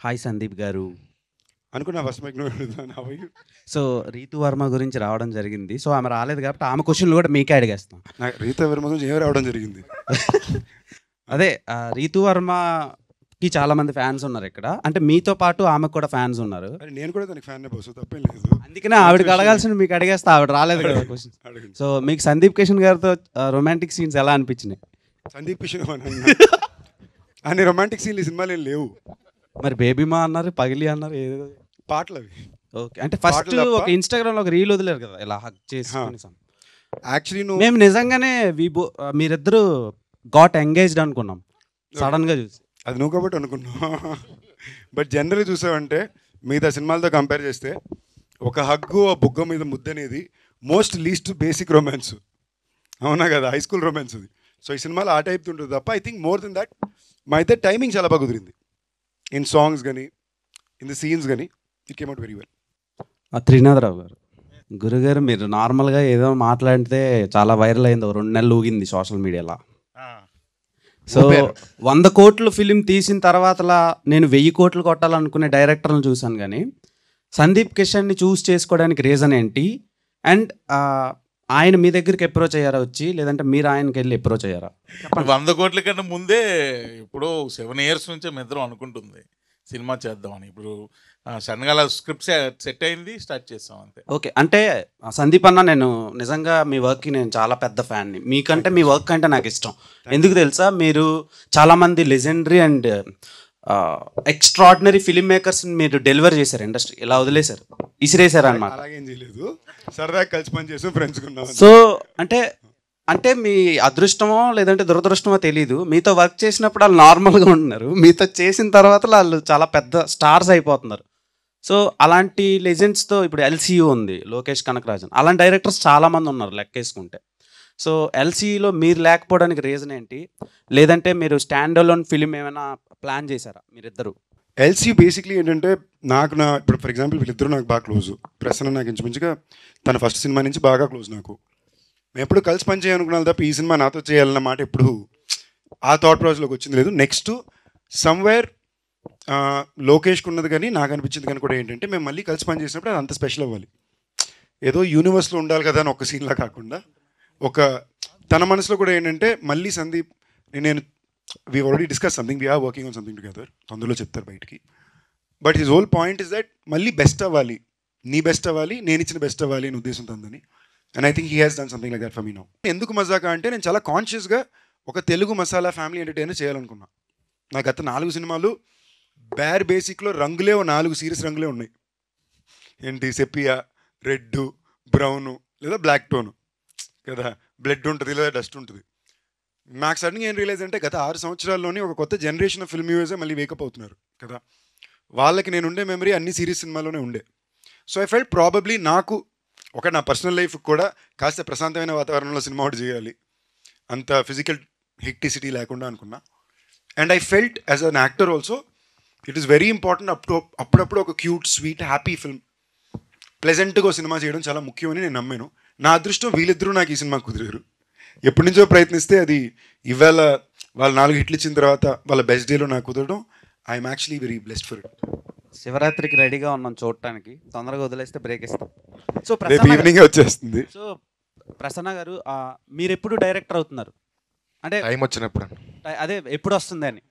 Hi Sandeep గారు. అనుకున్నా first mike నువ్వు అడుగుతాను. How are you? So, Ritu Varma గురించి రావడం జరిగింది. సో, ఆమె రాలేదు కాబట్టి ఆమె క్వెషన్‌లు కూడా మీకే అడిగేస్తాం. నాకు రీతా వర్మ గురించి ఏం రావడం జరిగింది. అదే రీతు వర్మకి చాలామంది ఫ్యాన్స్ ఉన్నారు ఇక్కడ. అంటే మీతో పాటు ఆమెకు కూడా ఫ్యాన్స్ ఉన్నారు. అరే నేను కూడా తనకి ఫ్యాన్ బస్సు తప్పేం లేదు. అందుకనే ఆవిడకి అడగాల్సిన మీకు అడిగేస్తా. ఆవిడ రాలేదు కదా క్వశ్చన్. అడగండి. సో, మీకు సందీప్ కిషన్ గారితో రొమాంటిక్ సీన్స్ ఎలా అనిపించినాయి? సందీప్ కిషన్ అన్ని రొమాంటిక్ సీన్లు ఈ సినిమాలు ఏం లేవు. మరి బేబీమా అన్నారు, పగిలి అన్నారు, ఏదో పాటలు అవి. ఓకే. అంటే ఫస్ట్ పాటలు తప్ప. ఒక ఇన్‌స్టాగ్రామ్‌లో ఒక రీల్ వదిలారు కదా! ఇలా హగ్ చేసుకొని యాక్చువల్లీ నువ్వు మేము నిజంగానే మీరిద్దరు గాట్ ఎంగేజ్డ్ అనుకున్నాం సడన్‌గా చూసి. అది నువ్వు కాబట్టి అనుకున్నావు. బట్ జనరల్గా చూసావంటే మిగతా సినిమాలతో కంపేర్ చేస్తే ఒక హగ్గు ఆ బుగ్గ మీద ముద్ద అనేది మోస్ట్ లీస్ట్ బేసిక్ రొమాన్స్. అవునా కదా, హై స్కూల్ రొమాన్స్ అది. సో ఈ సినిమాలో ఆ టైప్ ఉంటుంది తప్ప I think more than that మా అయితే టైమింగ్ చాలా బాగా కుదిరింది. ఇన్ సాంగ్స్ కానీ ఇన్ ద సీన్స్ కానీ it came out very well. Trinatha Rao గారు, గురుగారు మీరు నార్మల్గా ఏదో మాట్లాడితే చాలా వైరల్ అయింది. 2 నెలలు ఊగింది సోషల్ మీడియాలో. సో 100 కోట్లు ఫిలిం తీసిన తర్వాతలా నేను 1000 కోట్లు కొట్టాలనుకునే డైరెక్టర్లను చూశాను. కానీ సందీప్ కిషన్ని చూస్ చేసుకోవడానికి రీజన్ ఏంటి? అండ్ ఆయన మీ దగ్గరికి అప్రోచ్ అయ్యారా వచ్చి, లేదంటే మీరు ఆయనకి వెళ్ళి అప్రోచ్ అయ్యారా? 100 కోట్ల కన్నా ముందే ఇప్పుడు 7 years నుంచే మీ ఇద్దరం అనుకుంటుంది సినిమా చేద్దామని. ఇప్పుడు సడన్గా అలా స్క్రిప్ట్ సెట్ అయింది, స్టార్ట్ చేస్తాం అంతే. ఓకే. అంటే సందీప్ అన్న, నేను నిజంగా మీ వర్క్కి నేను చాలా పెద్ద ఫ్యాన్ని. మీకంటే మీ వర్క్ అంటే నాకు ఇష్టం. ఎందుకు తెలుసా? మీరు చాలామంది లెజెండరీ అండ్ ఎక్స్ట్రాడినరీ ఫిలిం మేకర్స్ని మీరు డెలివర్ చేశారు. ఇండస్ట్రీ ఇలా వదిలేశారు, ఇసిరేశారు అనమాట. అలాగేం చేయలేదు, సరదాగా కలిసి పని చేసాం, ఫ్రెండ్స్ ఉన్నాం. సో అంటే మీ అదృష్టమో లేదంటే దురదృష్టమో తెలీదు, మీతో వర్క్ చేసినప్పుడు వాళ్ళు నార్మల్గా ఉంటున్నారు, మీతో చేసిన తర్వాత వాళ్ళు చాలా పెద్ద స్టార్స్ అయిపోతున్నారు. సో అలాంటి లెజెండ్స్తో ఇప్పుడు ఎల్సీయూ ఉంది, లోకేష్ కనకరాజన్, అలాంటి డైరెక్టర్స్ చాలామంది ఉన్నారు లెక్కేసుకుంటే. సో ఎల్సీయూలో మీరు లేకపోవడానికి రీజన్ ఏంటి? లేదంటే మీరు స్టాండ్ అలోన్ ఫిలిం ఏమైనా ప్లాన్ చేశారా మీరిద్దరు? ఎల్సీ బేసిక్లీ ఏంటంటే ఇప్పుడు ఫర్ ఎగ్జాంపుల్ వీళ్ళిద్దరూ నాకు బాగా క్లోజ్. ప్రసన్న నాకు ఇంచుమించుగా తన ఫస్ట్ సినిమా నుంచి బాగా క్లోజ్ నాకు. మేము ఎప్పుడు కలిసి పని చేయాలనుకున్నాను తప్ప ఈ సినిమా నాతో చేయాలన్న మాట ఎప్పుడు ఆ థాట్ ప్రాసెస్లోకి వచ్చింది లేదు. నెక్స్ట్ సమ్వేర్ లోకేష్కి ఉన్నది కానీ నాకు అనిపించింది కానీ కూడా ఏంటంటే మేము మళ్ళీ కలిసి పని చేసినప్పుడు అది అంత స్పెషల్ అవ్వాలి. ఏదో యూనివర్స్లో ఉండాలి కదా అని ఒక సీన్లా కాకుండా తన మనసులో కూడా ఏంటంటే మళ్ళీ సందీప్ నేను we already discuss something, we are working on something together, తొందరలో చెప్తారు బయటికి. But his whole point is that మళ్ళీ బెస్ట్ అవ్వాలి, నీ బెస్ట్ అవ్వాలి, నేను ఇచ్చిన బెస్ట్ అవ్వాలి అని ఉద్దేశంతో ఉందని. And I think he has done something like that for me now. ఎందుకు మజాకా అంటే నేను చాలా కాన్షియస్గా ఒక తెలుగు మసాలా ఫ్యామిలీ ఎంటర్టైనర్ చేయాలనుకున్నా. నాకు గత 4 సినిమాలు బేసిక్లో రంగులే 4 సీరియస్ రంగులే ఉన్నాయి. ఏంటి, సెపియా, రెడ్, బ్రౌను లేదా బ్లాక్ టోను కదా, బ్లడ్ ఉంటుంది లేదా డస్ట్ ఉంటుంది. నాకు సడన్గా ఏం రియలైజ్ అంటే గత 6 సంవత్సరాల్లోనే ఒక కొత్త జనరేషన్ ఆఫ్ ఫిల్మ్ వ్యూవర్సే మళ్ళీ వేకప్ అవుతున్నారు కదా. వాళ్ళకి నేను ఉండే మెమరీ అన్ని సిరీస్ సినిమాలోనే ఉండే. సో ఐ ఫెల్ట్ ప్రాబబ్లీ నాకు నా పర్సనల్ లైఫ్ కూడా కాస్త ప్రశాంతమైన వాతావరణంలో సినిమా ఒకటి చేయాలి, అంత ఫిజికల్ హెక్టిసిటీ లేకుండా అనుకున్నా. And I felt as an actor also it is very important అప్పుడప్పుడు ఒక క్యూట్ స్వీట్ హ్యాపీ ఫిల్మ్ ప్లెజెంట్గా సినిమా చేయడం చాలా ముఖ్యమని నేను నమ్మాను. నా అదృష్టం వీళ్ళిద్దరూ నాకు ఈ సినిమా కుదిరారు. ఎప్పటి నుంచో ప్రయత్నిస్తే అది ఇవాళ వాళ్ళు 4 హిట్లు ఇచ్చిన తర్వాత వాళ్ళ బెస్ట్ డేలో నాకు కుదరడం, I'm actually very blessed for it. శివరాత్రికి రెడీగా ఉన్నాం చూడటానికి, తొందరగా వదిలేస్తే బ్రేక్ ఇస్తాం. సో రేపు ఈవినింగ్ వచ్చేస్తుంది. సో ప్రసన్న గారు, మీరు ఎప్పుడు డైరెక్టర్ అవుతున్నారు? అంటే టైం వచ్చినప్పుడు అదే ఎప్పుడు వస్తుంది అని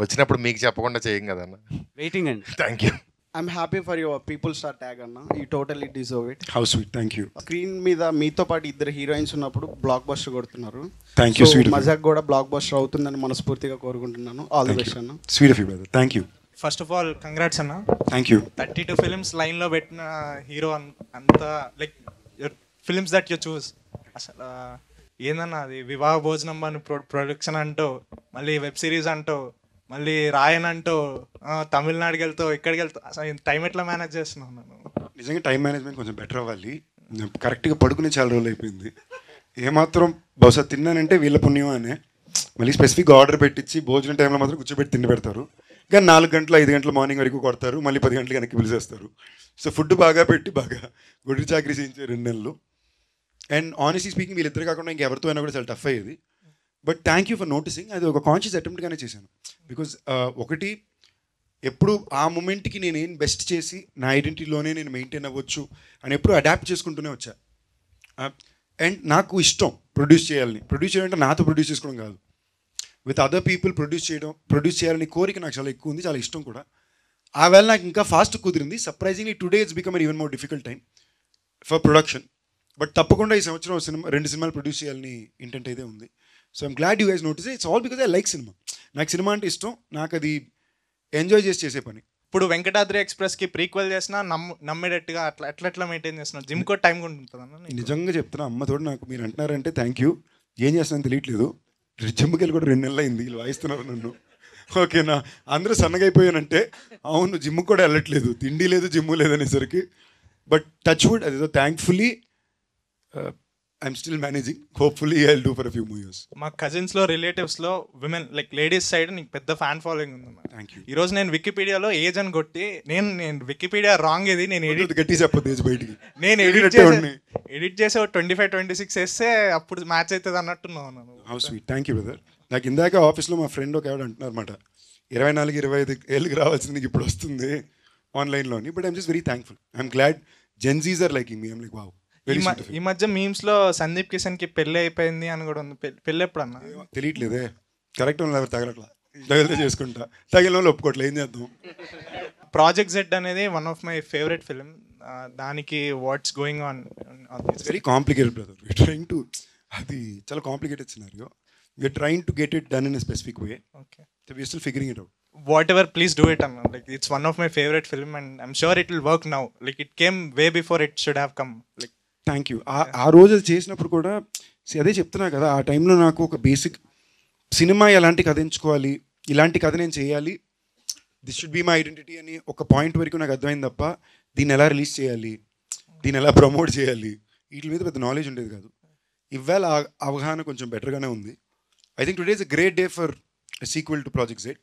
వచ్చినప్పుడు మీకు చెప్పకుండా చేయం కదా అన్న. వెయిటింగ్ అండి. Thank you. I'm happy for your people star tag అన్న. You totally deserve it. How sweet, thank you. Screen మీద మీతో పాటు 2 హీరోయిన్స్ ఉన్నప్పుడు బ్లాక్ బస్టర్ కొడుతున్నారు. Thank you sweet. మజాక్ కూడా బ్లాక్ బస్టర్ అవుతుందని మనస్ఫూర్తిగా కోరుకుంటున్నాను. ఆల్ ది బెస్ట్ అన్న. Sweet of you brother, thank you. First of all congrats అన్న. Thank you. 32 ఫిలిమ్స్ లైన్లో పెట్టిన హీరో అంతా like your films that you choose. అసలు ఏందన్నా అది వివాహ భోజనం అని ప్రొడక్షన్ అంటూ, మళ్ళీ వెబ్ సిరీస్ అంటూ, మళ్ళీ రాయన్ అంటూ, తమిళనాడుకి వెళ్తావు, ఇక్కడికి వెళ్తావు. అసలు టైం ఎట్లా మేనేజ్ చేస్తున్నావు? నేను నిజంగా టైం మేనేజ్మెంట్ కొంచెం బెటర్ అవ్వాలి. కరెక్ట్గా పడుకునే చాలా రోజులు అయిపోయింది. ఏమాత్రం బహుశా తిన్నానంటే వీళ్ళ పుణ్యం అనే. మళ్ళీ స్పెసిఫిక్గా ఆర్డర్ పెట్టించి భోజనం టైంలో మాత్రం కూర్చోబెట్టి తిండి పెడతారు. కానీ 4 గంటలు 5 గంటల మార్నింగ్ వరకు కొడతారు, మళ్ళీ 10 గంటలకు వెనక్కి పిలిచేస్తారు. సో ఫుడ్ బాగా పెట్టి బాగా గుడి చాకరీ చేయించారు 2 నెలలు. అండ్ ఆనెస్ట్లీ స్పీకింగ్ వీళ్ళిద్దరు కాకుండా ఇంకెవరితో అయినా కూడా చాలా టఫ్ అయ్యేది. But thank you for noticing. అది ఒక కాన్షియస్ అటెంప్ట్గానే చేశాను. బికాజ్ ఒకటి ఎప్పుడు ఆ మూమెంట్కి నేను ఏం బెస్ట్ చేసి నా ఐడెంటిటీలోనే నేను మెయింటైన్ అవ్వచ్చు అని ఎప్పుడు అడాప్ట్ చేసుకుంటూనే వచ్చా. అండ్ నాకు ఇష్టం ప్రొడ్యూస్ చేయాలంటే నాతో ప్రొడ్యూస్ చేసుకోవడం కాదు, విత్ అదర్ పీపుల్ ప్రొడ్యూస్ చేయాలని కోరిక నాకు చాలా ఎక్కువ ఉంది, చాలా ఇష్టం కూడా. ఆ వేళ నాకు ఇంకా ఫాస్ట్ కుదిరింది. Surprisingly today it's become even more difficult time for production. But తప్పకుండా ఈ సంవత్సరం 2 సినిమాలు ప్రొడ్యూస్ చేయాలని ఇంటెంట్ అయితే ఉంది. So I'm glad you guys notice. It's all because I like cinema. నాకు సినిమా అంటే ఇష్టం, నాకు అది ఎంజాయ్ చేసే పని. ఇప్పుడు వెంకటాద్రి ఎక్స్ప్రెస్కి ప్రీక్వెల్ చేసినా నమ్మేటట్టుగా ఎట్లా మెయింటైన్ చేస్తున్నావు? జిమ్ కూడా టైం కూడా ఉంటుందన్న. నిజంగా చెప్తున్నా, అమ్మతో నాకు మీరు అంటున్నారంటే థ్యాంక్ యూ. ఏం చేస్తున్నాను తెలియట్లేదు. జిమ్కి వెళ్ళి కూడా 2 నెలలు అయింది, వీళ్ళు వాయిస్తున్నారు నన్ను. ఓకేనా, అందరూ సన్నగా అయిపోయానంటే అవును, జిమ్కి కూడా వెళ్ళట్లేదు, తిండి లేదు జిమ్ లేదనేసరికి. బట్ టచ్ వుడ్, అదేదో thankfully I'm still managing. Hopefully I will do for a few more years. మా కజిన్స్లో రిలేటివ్స్లో విమెన్ లైక్ లేడీస్ సైడ్ నీకు పెద్ద ఫ్యాన్ ఫాలోయింగ్ ఉందన్న. Thank you. ఈరోజు నేను వికీపీడియాలో ఏజ్ అని కొట్టి నేను వికీపీడియా రాంగ్ ఇది నేను గట్టి చెప్పదు ఏజ్ బయటికి. నేను ఎడిట్ చేసి 25-26 వేస్తే అప్పుడు మ్యాచ్ అవుతుంది అన్నట్టున్నాను. How sweet, thank you brother. నాకు ఇందాక ఆఫీస్లో మా ఫ్రెండ్ ఒక ఆవిడ అంటున్నారు అనమాట, 24-25 ఏళ్ళకి రావాల్సింది నీకు ఇప్పుడు వస్తుంది ఆన్లైన్లోని. But I'm just very thankful. I'm glad Gen Zs are liking me. I'm like wow. ఈ మధ్య మీమ్స్ లో సందీప్ కిషన్ కి పెళ్లి అయిపోయింది అని కూడా ఉంది. పెళ్లి ఎప్పుడు అన్న తెలియట్లేదే. కరెక్ట్ వాళ్ళు ఎవరు తగలట్లా, తగిలితే చేసుకుంటా, తగిలిన వాళ్ళు ఒప్పుకోవట్లేదు, ఏం చేద్దాం. ప్రాజెక్ట్ జెడ్ అనేది one of my favourite film. దానికి what's going on? It's very complicated brother. We're trying to, అది చాలా complicated scenario. We're trying to get it done in a specific way. Okay, we're still figuring it out. whatever, please do it, Anna. Like, it's one of my favorite film and I'm sure it will work now. Like, it came way before it should have come. Like, thank you. ఆ రోజు చేసినప్పుడు కూడా అదే చెప్తున్నా కదా, ఆ టైంలో నాకు ఒక బేసిక్ సినిమా ఎలాంటి కథ ఎంచుకోవాలి, ఇలాంటి కథ నేను చేయాలి, this should be my identity అని ఒక పాయింట్ వరకు నాకు అర్థమైంది తప్ప దీన్ని ఎలా రిలీజ్ చేయాలి, దీన్ని ఎలా ప్రమోట్ చేయాలి, వీటి మీద పెద్ద నాలెడ్జ్ ఉండేది కాదు. ఇవాళ అవగాహన కొంచెం బెటర్గానే ఉంది. I think today is a great day for sequel to project Z.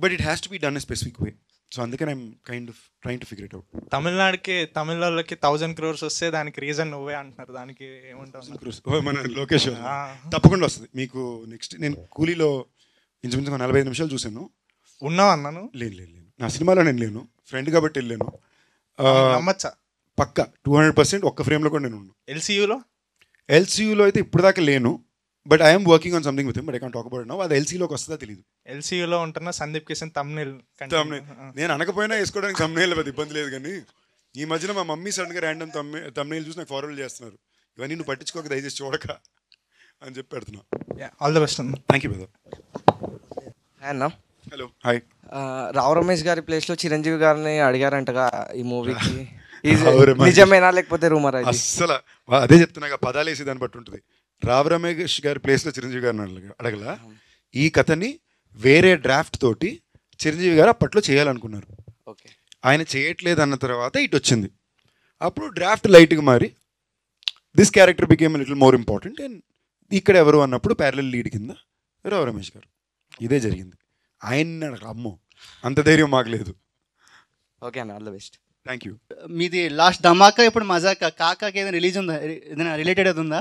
But it has to be done a specific way. So అందుకని I'm kind of trying to figure it out. Tamil వాళ్ళకి 1000 crores వస్తే దానికి reason నువ్వే అంటున్నారు. దానికి ఏమంటావు? మన location తప్పకుండా వస్తుంది మీకు. నెక్స్ట్ నేను కూలీలో ఇంచుమించు 45 నిమిషాలు చూశాను. ఉన్నావు అన్నాను. లేను, నా సినిమాలో నేను లేను, ఫ్రెండ్ కాబట్టి వెళ్ళాను. నమ్మచ్చా? పక్కా 200% ఒక్క ఫ్రేమ్లో కూడా నేను ఉన్నాను. ఎల్సీయూలో అయితే ఇప్పుడు దాకా లేను. But I'm working on something with him, but I can't talk about now. అది ఎల్సీలోకి వస్తుందా తెలియదు. ఎల్సీయూలో ఉంటున్న సందీప్ కిషన్ తమ్నైల్ నేను అనకపోయినా వేసుకోవడానికి తమ్నైల్ పెద్ద ఇబ్బంది లేదు. కానీ ఈ మధ్యన మా మమ్మీ సడన్గా ర్యాండమ్ తమ్నైల్ చూసి నాకు ఫార్వర్డ్ చేస్తున్నారు, ఇవన్నీ నువ్వు పట్టించుకోక దయచేసి చూడక అని చెప్పి పెడుతున్నా. All the best. Thank you brother. అన్న, హలో, హాయ్. రావు రమేష్ గారి ప్లేస్లో చిరంజీవి గారిని అడిగారంటగా ఈ మూవీకి, నిజమేనా లేకపోతే రూమర్? అస్సలు అదే చెప్తున్నా, పదాలు వేసి దాన్ని బట్టి ఉంటుంది. రావు రమేష్ గారి ప్లేస్లో చిరంజీవి గారిని అడగల. ఈ కథని వేరే డ్రాఫ్ట్ తోటి చిరంజీవి గారు అప్పట్లో చేయాలనుకున్నారు. ఓకే, ఆయన చేయట్లేదు అన్న తర్వాత ఇటు వచ్చింది. అప్పుడు డ్రాఫ్ట్ లైట్గా మారి this character became little more important and ఇక్కడ ఎవరు అన్నప్పుడు ప్యారలల్ లీడ్ కింద రావు రమేష్ గారు. ఇదే జరిగింది. ఆయన అమ్మో అంత ధైర్యం మాకు లేదు. ఓకే అన్న, all the best. Thank you. మీది లాస్ట్ ధమాకా, ఇప్పుడు మజాకా, కాకాకి ఏదైనా రిలీజ్ ఉందా? ఏదైనా రిలేటెడ్ అది ఉందా?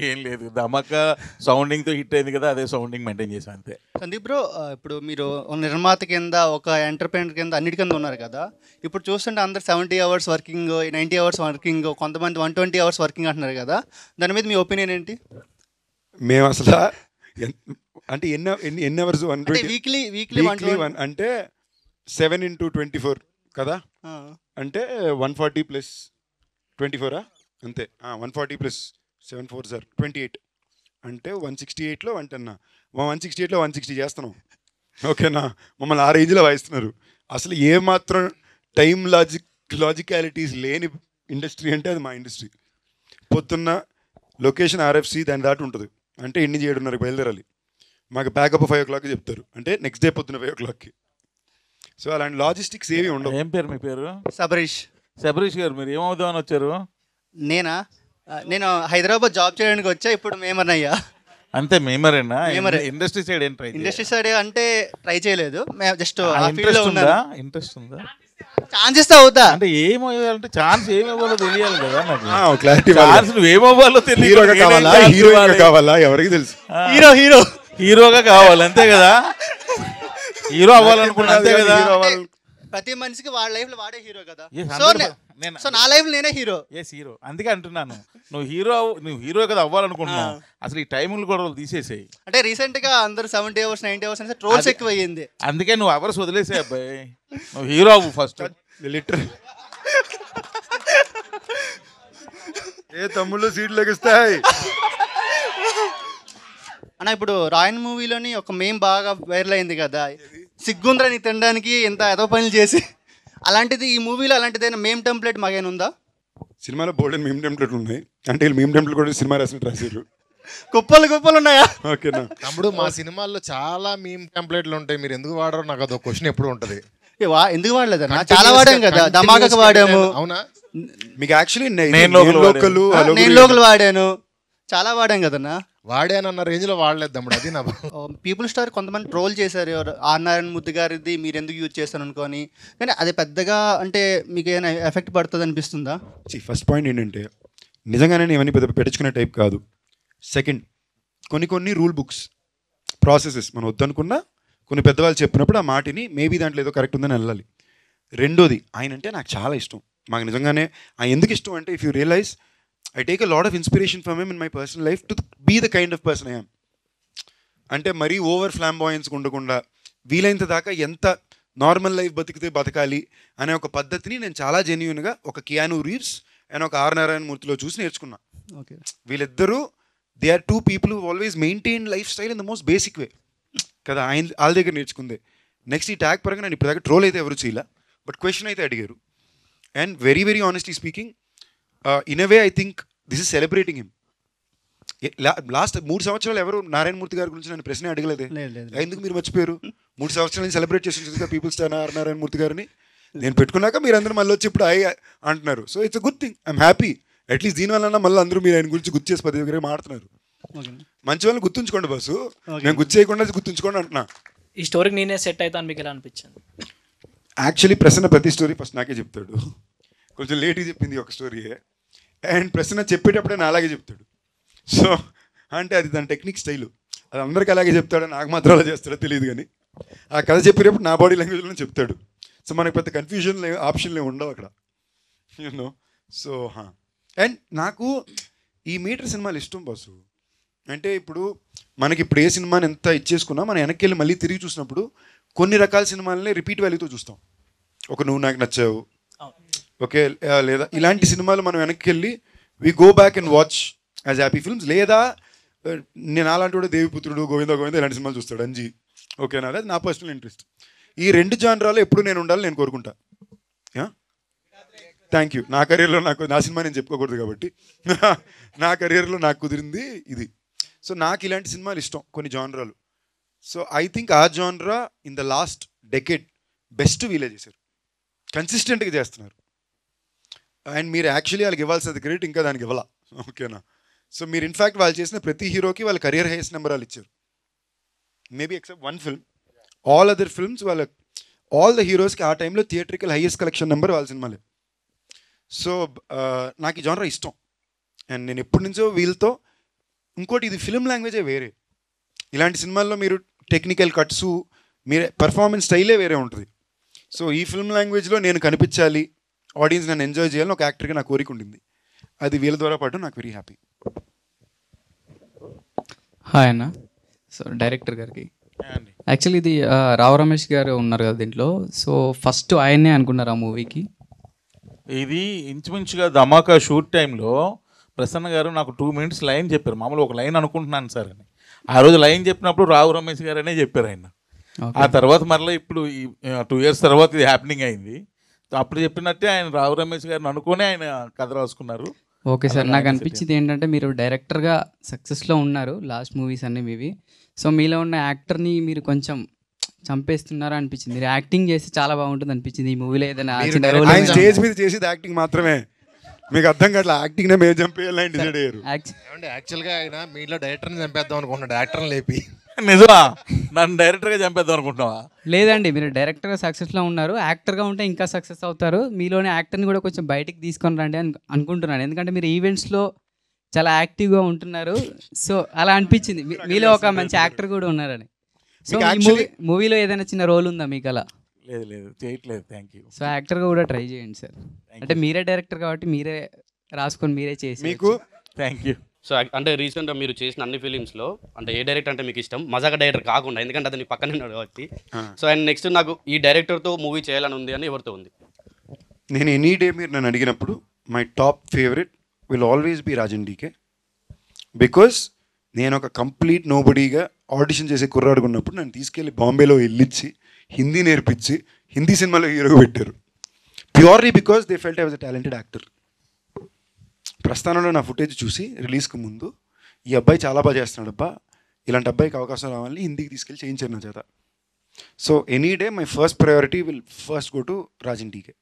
ఏం లేదు, ధమాకా సౌండింగ్తో హిట్ అయింది కదా, అదే సౌండింగ్ మెయింటైన్ చేసాం అంతే. సందీప్ బ్రో, ఇప్పుడు మీరు నిర్మాత కింద, ఒక ఎంటర్ప్రైనర్ కింద, అన్నిటి కింద ఉన్నారు కదా. ఇప్పుడు చూస్తుంటే అందరు 70 hours వర్కింగ్, 90 hours వర్కింగ్, కొంతమంది 120 hours వర్కింగ్ అంటున్నారు కదా. దాని మీద మీ ఒపీనియన్ ఏంటి? మేము అసలు అంటే ఎన్ని అవర్స్? వీక్లీ అంటే 7 into 24 కదా, అంటే 140 + 24 అంతే. 140 + 7 4 సార్ 28 అంటే 168లో 168లో 160 చేస్తున్నాం. ఓకేనా, మమ్మల్ని ఆ రేంజ్లో వాయిస్తున్నారు. అసలు ఏమాత్రం టైం లాజికాలిటీస్ లేని ఇండస్ట్రీ అంటే అది మా ఇండస్ట్రీ. పొద్దున్న లొకేషన్ RFC దాని దాటి ఉంటుంది, అంటే 7:30 బయలుదేరాలి. మాకు బ్యాకప్ 5 o'clock చెప్తారు, అంటే నెక్స్ట్ డే పొద్దున్న 5 o'clock. సో అలాంటి లాజిస్టిక్స్ ఏవి ఉండవు. ఏం పేరు మీ పేరు? శబరీష్ గారు. మీరు ఏమవుదామని వచ్చారు? నేను హైదరాబాద్ జాబ్ చేయడానికి వచ్చా. ఇప్పుడు మేమర్ అయ్యా. అంతే, మేమరేనా? ఇండస్ట్రీ సైడ్ ఏం ట్రై? ఇండస్ట్రీ సైడ్ అంటే ట్రై చేయలేదు, జస్ట్ ఇంట్రెస్ట్ ఉందా? ఛాన్స్ ఇస్తే అవుతా. అంటే ఏమవ్వాలంటే ఛాన్స్ ఏమవ్వాలో తెలియాలి కదా నాకు. క్లారిటీ. ఏమవ్వాలో తెలియదు. కావాలా ఎవరికి తెలుసు? హీరోగా కావాలి అంతే కదా. హీరో అవ్వాలనుకున్నా అంతే కదా. ప్రతి మనిషికి వాళ్ళ లైఫ్ లో వాడే హీరో కదా. Yes, so 100%. సో నా లైఫ్ నేనే హీరో. హీరో అందుకే అంటున్నాను, నువ్వు హీరో కదా అవ్వాలనుకుంటున్నావు, అసలు ఈ టైములు కూడా తీసేసేయి. అంటే రీసెంట్ గా అందరూ 70 hours 90 hours అంటే ట్రోల్స్ ఎక్కువ అయ్యింది. అందుకే నువ్వు అవర్స్ వదిలేసే అబ్బాయి, నువ్వు హీరో అవ్వు ఫస్ట్. లిటరల్ ఏ తమ్ముళ్ళు సీట్లు లెగిస్తాయి అన్న. ఇప్పుడు రాయన్ మూవీలోని ఒక మేం బాగా వైరల్ అయింది కదా, సిగ్గుంద్రని తినడానికి ఎంత ఏదో పనులు చేసి, అలాంటిది ఈ మూవీలో అలాంటిదైనా మేం టెంప్లెట్ మాకేమైనా ఉందా? సినిమాలో బోల్డెన్ మీమ్ టెంప్లెట్లు ఉన్నాయి, అంటే వీళ్ళు మీమ్ టెంప్లెట్ కూడా సినిమా రాసినట్టు రాశారు. కుప్పలు ఉన్నాయా? ఓకేనా తమ్ముడు, మా సినిమాల్లో చాలా మీమ్ టెంప్లెట్లు ఉంటాయి, మీరు ఎందుకు వాడరో నాకు అదొక క్వశ్చన్ ఎప్పుడు ఉంటుంది. ఎందుకు వాడలేదన్నా? చాలా వాడాం కదా, ధమాకాకు వాడాము. అవునా? మీకు యాక్చువల్లీ నేను లోకల్ వాడాను, చాలా వాడాం కదన్నా. వాడానన్న రేంజ్ లో వాడలేదు తమ్ముడు, అది నా పీపుల్ స్టార్ కొంతమంది ట్రోల్ చేశారు, ఆర్ నారాయణ మూర్తి గారిది మీరు ఎందుకు యూజ్ చేస్తాను అనుకోని. కానీ అది పెద్దగా అంటే మీకు ఏమైనా ఎఫెక్ట్ పడుతుంది అనిపిస్తుందా? ఫస్ట్ పాయింట్ ఏంటంటే నిజంగానే నేను ఇవన్నీ పెద్ద పెట్టించుకునే టైప్ కాదు. సెకండ్, కొన్ని రూల్ బుక్స్ ప్రాసెసెస్ మనం వద్దనుకున్నా కొన్ని పెద్దవాళ్ళు చెప్పినప్పుడు ఆ మాటిని మేబీ దాంట్లో ఏదో కరెక్ట్ ఉందని వెళ్ళాలి. రెండోది, ఆయన అంటే నాకు చాలా ఇష్టం. మాకు నిజంగానే ఆయన ఎందుకు ఇష్టం అంటే, if you realize I take a lot of inspiration from him in my personal life to be the kind of person I am. అంటే మరీ ఓవర్ ఫ్లాంబాయన్స్ ఉండకుండా వీలైనంత దాకా ఎంత నార్మల్ లైఫ్ బతకాలి అనే ఒక పద్ధతిని నేను చాలా జెన్యూన్గా ఒక కియాను రీవ్స్ అండ్ ఒక ఆర్ నారాయణ మూర్తిలో చూసి నేర్చుకున్నా. ఓకే, వీళ్ళిద్దరూ they are two people who always maintain lifestyle in the most basic way కదా. వాళ్ళ దగ్గర నేర్చుకుందే. నెక్స్ట్ ఈ ట్యాగ్ పరంగా నేను ఇప్పుడు దాకా ట్రోల్ అయితే ఎవరు చేయలే, బట్ క్వశ్చన్ అయితే అడిగారు. And very very honestly speaking, in a way I think this is celebrating him. Last 3 సంవత్సరాలు ఎవరు నారాయణమూర్తి గారి గురించి నన్ను ప్రశ్న అడగలేదే. ఎందుకు మీరు మర్చిపోయారు? 3 సంవత్సరాల నుంచి సెలబ్రేట్ చేసి పీపుల్ స్టార్ నారాయణమూర్తి గారిని నేను పెట్టుకున్నాక మీరు అందరూ మళ్ళీ వచ్చి ఇప్పుడు అంటున్నారు. So it's a good thing, I'm happy. At least దీనివల్ల మళ్ళీ అందరూ మీరు ఆయన గురించి గుర్తు చేసి 10 దగ్గర మాట్లాడుతున్నారు. మంచి వాళ్ళని గుర్తుంచుకోండి బాసు, నేను గుర్తు చేయకుండా గుర్తుంచుకోండి అంటున్నా. ఈ స్టోరీకి నేనే సెట్ అవుతాను మీకు ఎలా అనిపించింది? యాక్చువల్లీ ప్రశ్న ప్రతి స్టోరీ ఫస్ట్ నాకే చెప్తాడు. కొంచెం లేట్గా చెప్పింది ఒక స్టోరీయే, అండ్ ప్రశ్న చెప్పేటప్పుడే నా అలాగే చెప్తాడు. సో అంటే అది దాని టెక్నిక్ స్టైలు, అది అందరికీ అలాగే చెప్తాడు, నాకు మాత్రం అలా చేస్తాడో తెలియదు. కానీ ఆ కథ చెప్పేటప్పుడు నా బాడీ లాంగ్వేజ్లో చెప్తాడు. సో మనకు పెద్ద కన్ఫ్యూజన్లు ఆప్షన్లు ఉండవు అక్కడ, యూనో. సో అండ్ నాకు ఈ మీటర్ సినిమాలు ఇష్టం బాసు. అంటే ఇప్పుడు మనకి ఇప్పుడు ఏ సినిమాని ఎంత ఇచ్చేసుకున్నా మనం వెనక్కి వెళ్ళి మళ్ళీ తిరిగి చూసినప్పుడు కొన్ని రకాల సినిమాలని రిపీట్ వాల్యూతో చూస్తాం. ఒక నువ్వు నాకు నచ్చావు, ఓకే, లేదా ఇలాంటి సినిమాలు మనం వెనక్కి వెళ్ళి we go back and watch as happy films. లేదా నేను అలాంటి కూడా దేవిపుత్రుడు, గోవింద ఇలాంటి సినిమాలు చూస్తాడు, అంజీ, ఓకేనా. అది నా పర్సనల్ ఇంట్రెస్ట్. ఈ 2 జానరాలు ఎప్పుడు నేను ఉండాలి నేను కోరుకుంటా. Thank you. నా కెరీర్లో నా సినిమా నేను చెప్పుకోకూడదు కాబట్టి నా కెరీర్లో నాకు కుదిరింది ఇది. సో నాకు ఇలాంటి సినిమాలు ఇష్టం, కొన్ని జానరాలు. సో ఐ థింక్ ఆ జానరా in the last decade best వీలే చేశారు, కన్సిస్టెంట్గా చేస్తున్నారు. అండ్ మీరు యాక్చువల్లీ వాళ్ళకి ఇవ్వాల్సిన క్రెడిట్ ఇంకా దానికి ఇవ్వాలా, ఓకేనా. సో మీరు ఇన్ఫ్యాక్ట్ వాళ్ళు చేసిన ప్రతి హీరోకి వాళ్ళ కెరియర్ హైయెస్ట్ నెంబర్ వాళ్ళు ఇచ్చారు, maybe except 1 film. All other films all the హీరోస్కి ఆ టైంలో థియేట్రికల్ హైయెస్ట్ కలెక్షన్ నెంబర్ వాళ్ళ సినిమాలే. సో నాకు ఈ జానరా ఇష్టం. అండ్ నేను ఎప్పటి నుంచో వీళ్ళతో, ఇంకోటి ఇది ఫిల్మ్ లాంగ్వేజే వేరే. ఇలాంటి సినిమాల్లో మీరు టెక్నికల్ కట్స్, మీరు పర్ఫార్మెన్స్ స్టైలే వేరే ఉంటుంది. సో ఈ ఫిల్మ్ లాంగ్వేజ్లో నేను కనిపించాలి, ఆడియన్స్ నన్ను ఎంజాయ్ చేయాలని ఒక యాక్టర్గా నా కోరిక ఉండింది. అది వీళ్ళ ద్వారా పాటు నాకు వెరీ హ్యాపీ. హాయ్ అన్న. సో డైరెక్టర్ గారికి యాక్చువల్లీ ఇది రావు రమేష్ గారు ఉన్నారు కదా దీంట్లో, సో ఫస్ట్ ఆయన్నే అనుకున్నారు ఆ మూవీకి. ఇది ఇంచుమించుగా ధమాకా షూట్ టైంలో ప్రసన్న గారు నాకు 2 minutes లైన్ చెప్పారు. మామూలు ఒక లైన్ అనుకుంటున్నాను సార్ అని. ఆ రోజు లైన్ చెప్పినప్పుడు రావు రమేష్ గారు అనే చెప్పారు ఆయన. ఆ తర్వాత మరలా ఇప్పుడు 2 years తర్వాత ఇది హ్యాపెనింగ్ అయింది. అప్పుడు చెప్పినట్టే ఆయన రావు రమేష్ గారిని అనుకుని ఆయన కథ రాసుకున్నారు. ఓకే సార్, నాకు అనిపించింది ఏంటంటే మీరు డైరెక్టర్గా సక్సెస్లో ఉన్నారు, లాస్ట్ మూవీస్ అన్నీ మీవి. సో మీలో ఉన్న యాక్టర్ని మీరు కొంచెం చంపేస్తున్నారా అనిపించింది. మీరు యాక్టింగ్ చేసి చాలా బాగుంటుంది అనిపించింది ఈ మూవీలో. ఏదైనా స్టేజ్ మీద చేసేది యాక్టింగ్ మాత్రమే, మీకు అర్థం కావట్లేదు. యాక్టింగ్ నే మేము చంపేయాలని డిసైడ్ అయ్యారు. యాక్చువల్గా ఆయన మీలో డైరెక్టర్ని చంపేద్దాం అనుకుంటున్నాడు, యాక్టర్ని లేపి. నిజమా? నన్ను డైరెక్టర్గా చంపేద్దాం అనుకుంటున్నావా? లేదండి, మీరు డైరెక్టర్గా సక్సెస్లో ఉన్నారు, యాక్టర్గా ఉంటే ఇంకా సక్సెస్ అవుతారు. మీలోనే యాక్టర్ని కూడా కొంచెం బయటికి తీసుకొని రండి అని అనుకుంటున్నాను. ఎందుకంటే మీరు ఈవెంట్స్లో చాలా యాక్టివ్గా ఉంటున్నారు. సో అలా అనిపించింది మీలో ఒక మంచి యాక్టర్ కూడా ఉన్నారని. సో ఈ మూవీలో ఏదైనా చిన్న రోల్ ఉందా మీకు అలా? లేదు లేదు చేయట్లేదు. Thank you. సో యాక్టర్గా కూడా ట్రై చేయండి సార్. అంటే మీరే డైరెక్టర్ కాబట్టి మీరే రాసుకొని మీరే చేసి మీకు. Thank you. సో అంటే రీసెంట్గా మీరు చేసిన అన్ని ఫిలిమ్స్లో అంటే ఏ డైరెక్టర్ అంటే మీకు ఇష్టం? మజాక డైరెక్టర్ కాకుండా, ఎందుకంటే అతని పక్కనే ఉన్నాడు కాబట్టి. సో అండ్ నెక్స్ట్ నాకు ఈ డైరెక్టర్తో మూవీ చేయాలని ఉంది అని ఎవరితో ఉంది? నేను ఎనీ డే మీరు నన్ను అడిగినప్పుడు my top favourite will always be Raj and DK. Because నేను ఒక కంప్లీట్ నోబడీగా ఆడిషన్ చేసే కుర్రాడుగా ఉన్నప్పుడు నన్ను తీసుకెళ్ళి బాంబేలో వెళ్ళిచ్చి హిందీ నేర్పించి హిందీ సినిమాలో హీరోగా పెట్టారు. Purely because they felt I was a talented actor. ప్రస్థానంలో నా ఫుటేజ్ చూసి రిలీజ్కి ముందు ఈ అబ్బాయి చాలా బాగా చేస్తున్నాడు అబ్బా, ఇలాంటి అబ్బాయికి అవకాశం రావాలని హిందీకి తీసుకెళ్ళి చేయించారు నా చేత. So any day my first priority will first go to Raj and DK.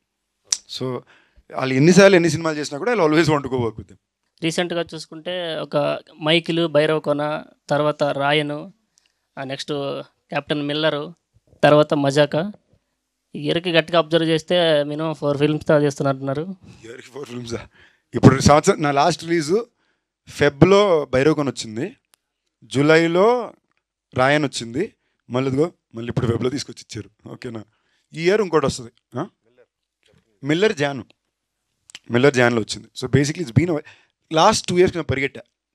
So వాళ్ళు ఎన్నిసార్లు ఎన్ని సినిమాలు చేసినా కూడా I always want to go work with them. రీసెంట్గా చూసుకుంటే ఒక మైకిలు, భైరవ కొన, తర్వాత రాయను, నెక్స్ట్ కెప్టెన్ మిల్లరు, తర్వాత మజాక. ఇయర్కి గట్టిగా అబ్జర్వ్ చేస్తే మినిమం 4 ఫిల్మ్స్ చేస్తున్నట్టున్నారు. ఇయర్కి 4 ఫిల్మ్సా? ఇప్పుడు సంవత్సరం నా లాస్ట్ రిలీజు ఫెబ్లో భైరవకొన వచ్చింది, జూలైలో రాయన్ వచ్చింది, మళ్ళీ ఇప్పుడు ఫెబ్లో తీసుకొచ్చి ఇచ్చారు. ఓకేనా? ఈ ఇయర్ ఇంకోటి వస్తుంది, మిల్లర్ జాన్లో వచ్చింది. So basically it's been last 2 years నేను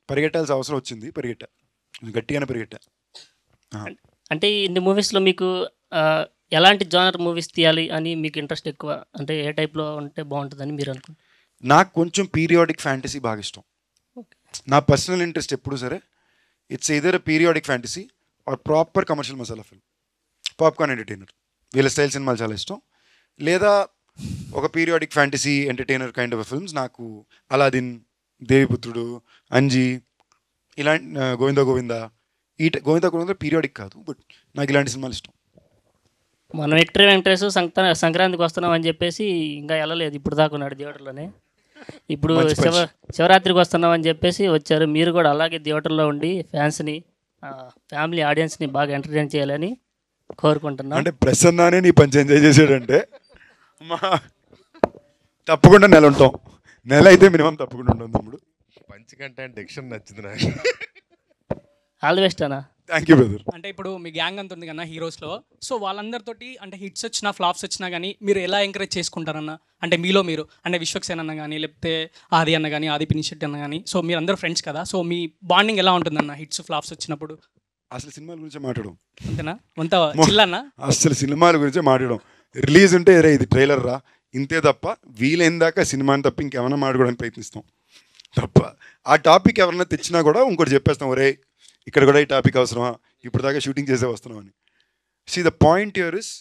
పరిగెట్టాల్సిన అవసరం వచ్చింది, గట్టిగానే పరిగెట్టా. అంటే ఇన్ని మూవీస్లో మీకు ఎలాంటి జానర్ మూవీస్ తీయాలి అని మీకు ఇంట్రెస్ట్ ఎక్కువ? అంటే ఏ టైప్లో ఉంటే బాగుంటుందని మీరు అనుకుంటారు? నాకు కొంచెం పీరియాడిక్ ఫ్యాంటసీ బాగా ఇష్టం. నా పర్సనల్ ఇంట్రెస్ట్ ఎప్పుడు సరే it's either periodic fantasy or proper commercial masala film, popcorn entertainer. వీళ్ళ స్టైల్ సినిమాలు చాలా ఇష్టం. లేదా ఒక periodic fantasy entertainer kind of films. నాకు అలాదిన్, దేవిపుత్రుడు, అంజీ, ఇలాంటి గోవిందా గోవిందా పీరియాడిక్ కాదు, బట్ నాకు ఇలాంటి సినిమాలు ఇష్టం. మనం విక్టరీ వెంకటేష్ సంక్రాంతికి వస్తున్నాం అని చెప్పేసి ఇంకా వెళ్ళలేదు, ఇప్పుడు దాకా ఉన్నాడు థియేటర్లోనే. ఇప్పుడు శివరాత్రికి వస్తున్నాం అని చెప్పేసి వచ్చారు. మీరు కూడా అలాగే థియేటర్లో ఉండి ఫ్యాన్స్ని, ఫ్యామిలీ ఆడియన్స్ని బాగా ఎంటర్టైన్ చేయాలని కోరుకుంటున్నాను. అంటే ప్రసన్నానే నీ పంచి ఎంజాయ్ చేసాడంటే తప్పకుండా నెల ఉంటాం. నెల అయితే మినిమం తప్పకుండా ఉంటాం తమ్ముడు. పంచి కంటే డిక్షన్ నచ్చింది నాకు. ఆల్ ది బెస్ట్ అన్న. Thank you brother. అంటే ఇప్పుడు మీ గ్యాంగ్ అంత ఉంది కదా హీరోస్లో, సో వాళ్ళందరితోటి అంటే హిట్స్ వచ్చినా ఫ్లాప్స్ వచ్చినా కానీ మీరు ఎలా ఎంకరేజ్ చేసుకుంటారన్న? అంటే మీలో మీరు అంటే విశ్వక్సేన్ అన్న కానీ, లేకపోతే ఆది అన్న కానీ, ఆది పినిశెట్టి అన్న కానీ, సో మీరు అందరూ ఫ్రెండ్స్ కదా, సో మీ బాండింగ్ ఎలా ఉంటుందన్న హిట్స్ ఫ్లాప్స్ వచ్చినప్పుడు? అసలు సినిమాల గురించి మాట్లాడడం అంతేనా? అంత చిల్లన్నా? అసలు సినిమాల గురించే మాట్లాడడం. రిలీజ్ ఉంటే రే ఇది ట్రైలర్ రా ఇంతే తప్ప, వీలైన దాకా సినిమాని తప్ప ఇంకేమైనా మాట్లాడడానికి ప్రయత్నిస్తాం తప్ప. ఆ టాపిక్ ఎవరైనా తెచ్చినా కూడా ఇంకోటి చెప్పేస్తాం, ఒరే ఇక్కడ కూడా ఈ టాపిక్ అవసరమా, ఇప్పుడు దాకా షూటింగ్ చేసే వస్తున్నాం అని. See the point here is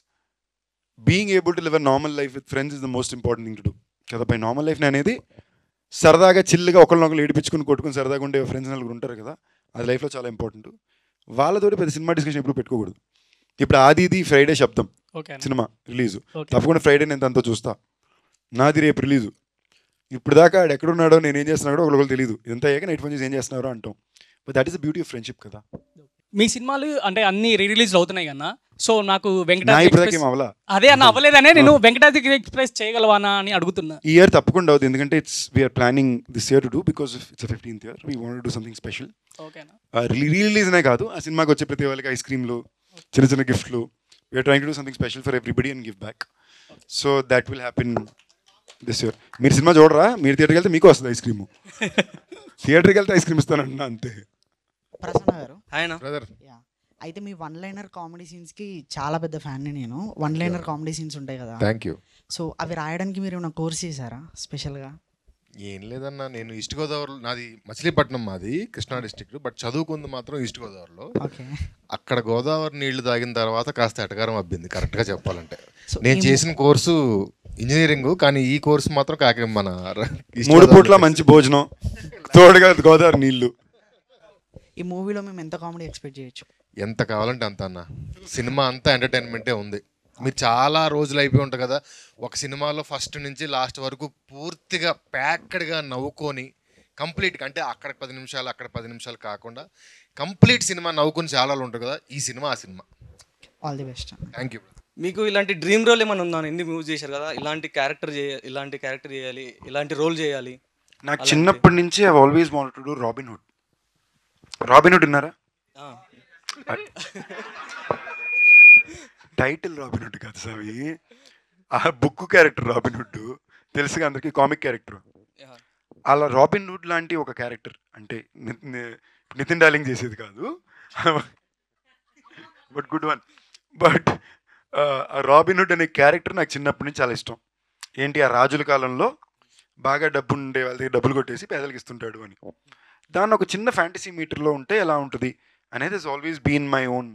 being able to live a normal life with friends is the most important thing to do కదా. బై నార్మల్ లైఫ్ అనేది సరదాగా చిల్లుగా ఒకళ్ళనొకరు ఏడిపించుకుని కొట్టుకుని సరదాగా ఉండే ఫ్రెండ్స్ నలుగురు ఉంటారు కదా, అది లైఫ్లో చాలా ఇంపార్టెంట్. వాళ్ళతోటి పెద్ద సినిమా డిస్కషన్ ఎప్పుడు పెట్టుకోకూడదు. ఇప్పుడు ఆది ఫ్రైడే శబ్దం సినిమా రిలీజు, తప్పకుండా ఫ్రైడే నేను తనతో చూస్తా. నాది రేపు రిలీజు. ఇప్పుడు దాకా ఆడు ఎక్కడున్నాడో నేను ఏం చేస్తున్నాడో ఒకరికి తెలియదు. ఇదంతా అయ్యాక నైట్ ఫోన్ చేసి ఏం చేస్తున్నారో అంటాం. But that is the beauty of friendship కదా. మీ సినిమాలు అంటే అన్ని రిలీజ్లు అవుతున్నాయి కన్నా, సో నాకు అదే అన్న అవ్వలేదనే నేను వెంకటాద్రి ఎక్స్ప్రెస్ చేయగలవానా అని అడుగుతున్నా. ఈ ఇయర్ తప్పకుండా అవుతుంది, ఎందుకంటే we're planning this year to do because it's 15th year. We want to do something special. రిలీజ్నే కాదు, ఆ సినిమాకి వచ్చే ప్రతి వాళ్ళకి ఐస్ క్రీమ్లు, చిన్న చిన్న గిఫ్ట్లు. We are trying to do something special for everybody and give back. So that will happen this year. మీరు సినిమా చూడరా, మీరు థియేటర్కి వెళ్తే మీకు వస్తుంది ఐస్ క్రీమ్. థియేటర్కి వెళ్తే ఐస్ క్రీమ్ ఇస్తానంటున్నా అంతే. ప్రసన్న గారు, బ్రదర్, అయితే మీ వన్ లైనర్ కామెడీ సీన్స్కి చాలా పెద్ద ఫ్యాన్ని నేను. వన్ లైనర్ కామెడీ సీన్స్ ఉంటాయి కదా, థ్యాంక్ యూ. సో అవి రాయడానికి మీరు ఏమైనా కోర్స్ చేశారా స్పెషల్గా? ఏం లేదన్నా, నేను ఈస్ట్ గోదావరి, నాది మచిలీపట్నం, మాది కృష్ణా డిస్ట్రిక్ట్, బట్ చదువుకుంది మాత్రం ఈస్ట్ గోదావరిలో. అక్కడ గోదావరి నీళ్లు తాగిన తర్వాత కాస్త ఎటకారం అబ్బింది కరెక్ట్గా చెప్పాలంటే. నేను చేసిన కోర్సు ఇంజనీరింగ్, కానీ ఈ కోర్సు మాత్రం కాక మన 3 పూట్ల మంచి భోజనం, తోడుగా గోదావరి నీళ్లు. ఈ మూవీలో మేము ఎంత కామెడీ ఎక్స్పెక్ట్ చేయొచ్చు? ఎంత కావాలంటే అంత అన్న. సినిమా అంతా ఎంటర్టైన్మెంటే ఉంది. మీరు చాలా రోజులు అయిపోయి ఉంటారు కదా ఒక సినిమాలో, ఫస్ట్ నుంచి లాస్ట్ వరకు పూర్తిగా ప్యాక్డ్గా నవ్వుకొని కంప్లీట్గా, అంటే అక్కడ 10 నిమిషాలు అక్కడ 10 నిమిషాలు కాకుండా కంప్లీట్ సినిమా నవ్వుకొని చాలా ఉంటారు కదా, ఈ సినిమా ఆ cinema. All the best. Thank you. మీకు ఇలాంటి డ్రీమ్ రోల్ ఏమైనా ఉందా? ఎన్ని మూవీస్ చేశారు కదా, ఇలాంటి క్యారెక్టర్ చేయాలి, ఇలాంటి రోల్ చేయాలి? నాకు చిన్నప్పటి నుంచి I always wanted to do robin hood. Robin hood విన్నారా? టైటిల్ రాబిన్హుడ్ కాదు సామి, ఆ బుక్ క్యారెక్టర్ రాబిన్హుడ్ తెలుసుగా అందరికి, కామిక్ క్యారెక్టర్. అలా రాబిన్హుడ్ లాంటి ఒక క్యారెక్టర్ అంటే నితిన్ డార్లింగ్ చేసేది కాదు, but good one. But Robin Hood అనే క్యారెక్టర్ నాకు చిన్నప్పటి నుంచి చాలా ఇష్టం. ఏంటి, ఆ రాజుల కాలంలో బాగా డబ్బు ఉండే వాళ్ళ దగ్గర డబ్బులు కొట్టేసి పేదలకు ఇస్తుంటాడు అని. దాన్ని ఒక చిన్న ఫ్యాంటసీ మీటర్లో ఉంటే ఎలా ఉంటుంది అనేది is always been my own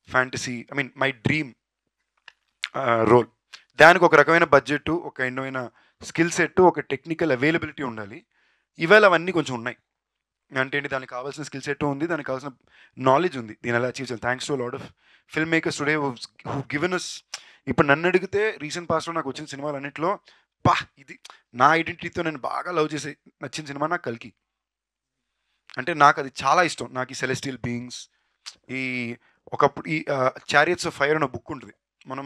fantasy, I mean my dream role. దానికి ఒక రకమైన బడ్జెట్, ఒక రకమైన స్కిల్ సెట్, ఒక టెక్నికల్ అవైలబిలిటీ ఉండాలి. ఇవాళ అవన్నీ కొంచెం ఉన్నాయి. అంటే ఏంటి, దానికి కావాల్సిన స్కిల్ సెట్ ఉంది, దానికి కావాల్సిన నాలెడ్జ్ ఉంది, దీని ఎలా అచీవ్ చేయాలి. Thanks to lot of film makers today who given us. ఇప్పుడు నన్ను అడిగితే రీసెంట్ పాస్ట్లో నాకు వచ్చిన సినిమాలు అన్నింటిలో ఇది నా ఐడెంటిటీతో నేను బాగా లవ్ చేసే నచ్చిన సినిమా నాకు కల్కి. అంటే నాకు అది చాలా ఇష్టం. నాకు ఈ సెలెస్టియల్ బీయింగ్స్, ఈ ఒకప్పుడు ఈ చారియట్స్ ఆఫ్ ఫైర్ అనే బుక్ ఉంటుంది, మనం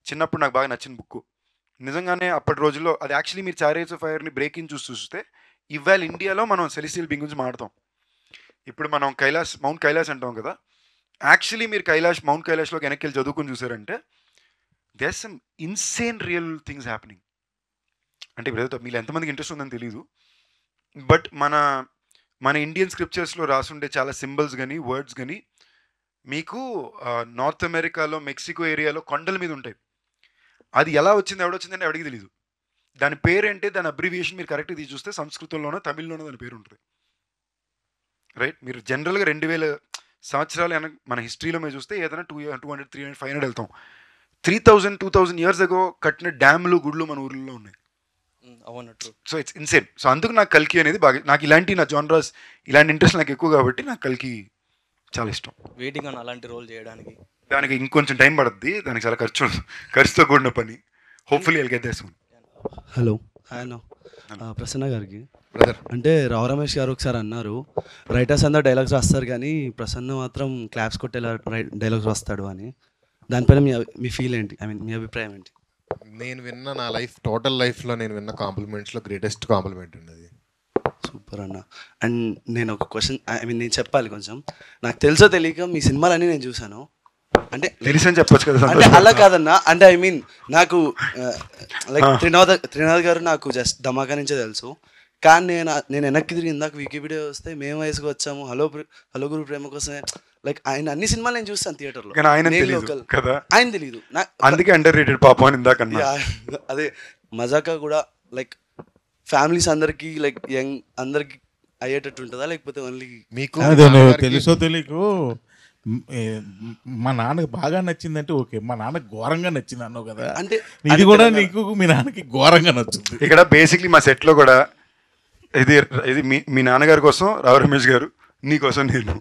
చిన్నప్పుడు నాకు బాగా నచ్చిన బుక్. నిజంగానే అప్పటి రోజుల్లో అది యాక్చువల్లీ మీరు చారియట్స్ ఆఫ్ ఫైర్ని బ్రేక్ ఇన్ చూస్తే ఇవాళ ఇండియాలో మనం సెలెస్టియల్ బీయింగ్ గురించి మాట్లాడతాం. ఇప్పుడు మనం మౌంట్ కైలాస్ అంటాం కదా, యాక్చువల్లీ మీరు మౌంట్ కైలాష్లోకి వెనక్కి వెళ్ళి చదువుకుని చూసారంటే there some insane real things happening. అంటే ఇప్పుడు మీరు ఎంతమందికి ఇంట్రెస్ట్ ఉందని తెలియదు, బట్ మన ఇండియన్ స్క్రిప్చర్స్లో రాసుండే చాలా సింబల్స్ కానీ వర్డ్స్ కానీ మీకు నార్త్ అమెరికాలో మెక్సికో ఏరియాలో కొండల మీద ఉంటాయి. అది ఎలా వచ్చింది, ఎవడొచ్చిందని ఎవడికి తెలియదు. దాని పేరేంటే, దాని అబ్రివియేషన్ మీరు కరెక్ట్గా తీసి చూస్తే సంస్కృతంలోనో తమిళ్లోనో దాని పేరు ఉంటుంది. రైట్, మీరు జనరల్గా 2000 సంవత్సరాలు మన హిస్టరీలో మీరు చూస్తే ఏదైనా 200, 300, 500 వెళ్తాం. 3000, 2000 years ago కట్టిన డ్యామ్లు, గుళ్ళు మన ఊర్లలో ఉన్నాయి. So it's insane. సో అందుకు నాకు కల్కి అనేది బాగా, నాకు ఇలాంటి నా జానరాస్ ఇలాంటి ఇంట్రెస్ట్ నాకు ఎక్కువ కాబట్టి నాకు కల్కి చాలా ఇష్టం. వెయిటింగ్ అని అలాంటి రోల్ చేయడానికి దానికి ఇంకొంచెం టైం పడుతుంది, దానికి చాలా ఖర్చుతో కూడిన పని. Hopefully I'll get there soon. Hello, hi Prasanna గారికి. అంటే రావు రమేష్ గారు ఒకసారి అన్నారు, రైటర్స్ అందరూ డైలాగ్స్ రాస్తారు కానీ ప్రసన్న మాత్రం క్లాప్స్ కొట్టేలా డైలాగ్స్ రాస్తాడు అని. దానిపైన మీ ఫీల్ ఏంటి, ఐ మీన్ మీ అభిప్రాయం ఏంటి? నేను విన్న నా టోటల్ లైఫ్లో నేను విన్న కాంప్లిమెంట్స్లో గ్రేటెస్ట్ కాంప్లిమెంట్ ఉన్నది. సూపర్ అన్న. అండ్ నేను ఒక క్వశ్చన్, ఐ మీన్ నేను చెప్పాలి కొంచెం. నాకు తెలుసో తెలియక మీ సినిమాలన్నీ నేను చూశాను. అంటే తెలిసని చెప్పొచ్చు కదా. అంటే అలా కాదన్నా, అంటే ఐ మీన్ నాకు లైక్ త్రినాథ్ గారు నాకు జస్ట్ ధమాకా నుంచే తెలుసు. కానీ నేను వెనక్కి తిరిగి ఇందాక వికీపీడియా వస్తే మేము వయసుకు వచ్చాము, హలో గురు ప్రేమ కోసమే, లైక్ ఆయన అన్ని సినిమాలు నేను చూస్తాను థియేటర్లో. ఆయన తెలియదు, అందుకే అండర్ రేటెడ్ పాపం అని ఇందాక. అదే మజాకా కూడా లైక్ ఫ్యామిలీస్ అందరికి, లైక్ యంగ్ అందరికి అయ్యేటట్టు ఉంటుందా, లేకపోతే ఓన్లీ మీకు తెలుసో తెలియకు మా నాన్నకి బాగా నచ్చిందంటే ఓకే, మా నాన్నకి ఘోరంగా నచ్చింది అన్నావు కదా, అంటే ఇది కూడా నీకు మీ నాన్నకి ఘోరంగా నచ్చుంది. ఇక్కడ బేసిక్లీ మా సెట్లో కూడా ఇది మీ నాన్నగారి కోసం రావు రమేష్ గారు, నీ కోసం నేను.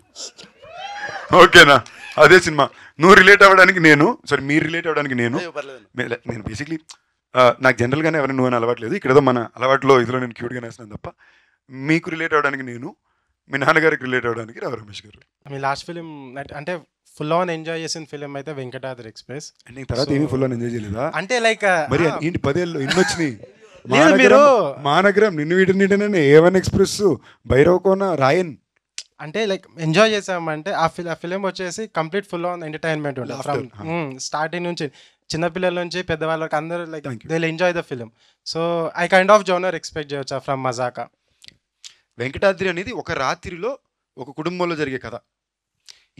ఓకేనా, అదే సినిమా. నువ్వు రిలేట్ అవ్వడానికి నేను, మీరు రిలేట్ అవ్వడానికి నేను బేసిక్లీ నాకు జనరల్గానే ఎవరైనా నువ్వు అని అలవాట్లేదు. ఇక్కడ ఏదో మన అలవాట్లో ఇదిలో నేను క్యూట్గా వేస్తున్నాను తప్ప, మీకు రిలేట్ అవ్వడానికి నేను, మీ నాన్నగారికి రిలేట్ అవ్వడానికి రావు రమేష్ గారు. మీ లాస్ట్ ఫిలిం అంటే ఫుల్ ఆన్ ఎంజాయ్ చేసిన ఫిలిం అయితే వెంకటాద్రి ఎక్స్ప్రెస్. నీకు తర్వాత ఏమీ ఫుల్ ఆన్ ఎంజాయ్ చేయలేదా? అంటే లైక్ మరి ఏంటి 10 ఏళ్ళు ఇన్ని వచ్చినాయి. మీరు మానగ్రం, నిన్ను వీటిని A1 ఎక్స్ప్రెస్, భైరవకోన, రాయన్, అంటే లైక్ ఎంజాయ్ చేసామంటే ఆ ఫిలిం వచ్చేసి కంప్లీట్ ఫుల్ ఆన్ ఎంటర్టైన్మెంట్ ఉంటుంది ఫ్రమ్ స్టార్టింగ్ నుంచి, చిన్నపిల్లల నుంచి పెద్దవాళ్ళకి అందరూ like they will enjoy the film. So I kind of genre expect చేయొచ్చా ఫ్రమ్ మజాకా? వెంకటాద్రి అనేది ఒక రాత్రిలో ఒక కుటుంబంలో జరిగే కథ.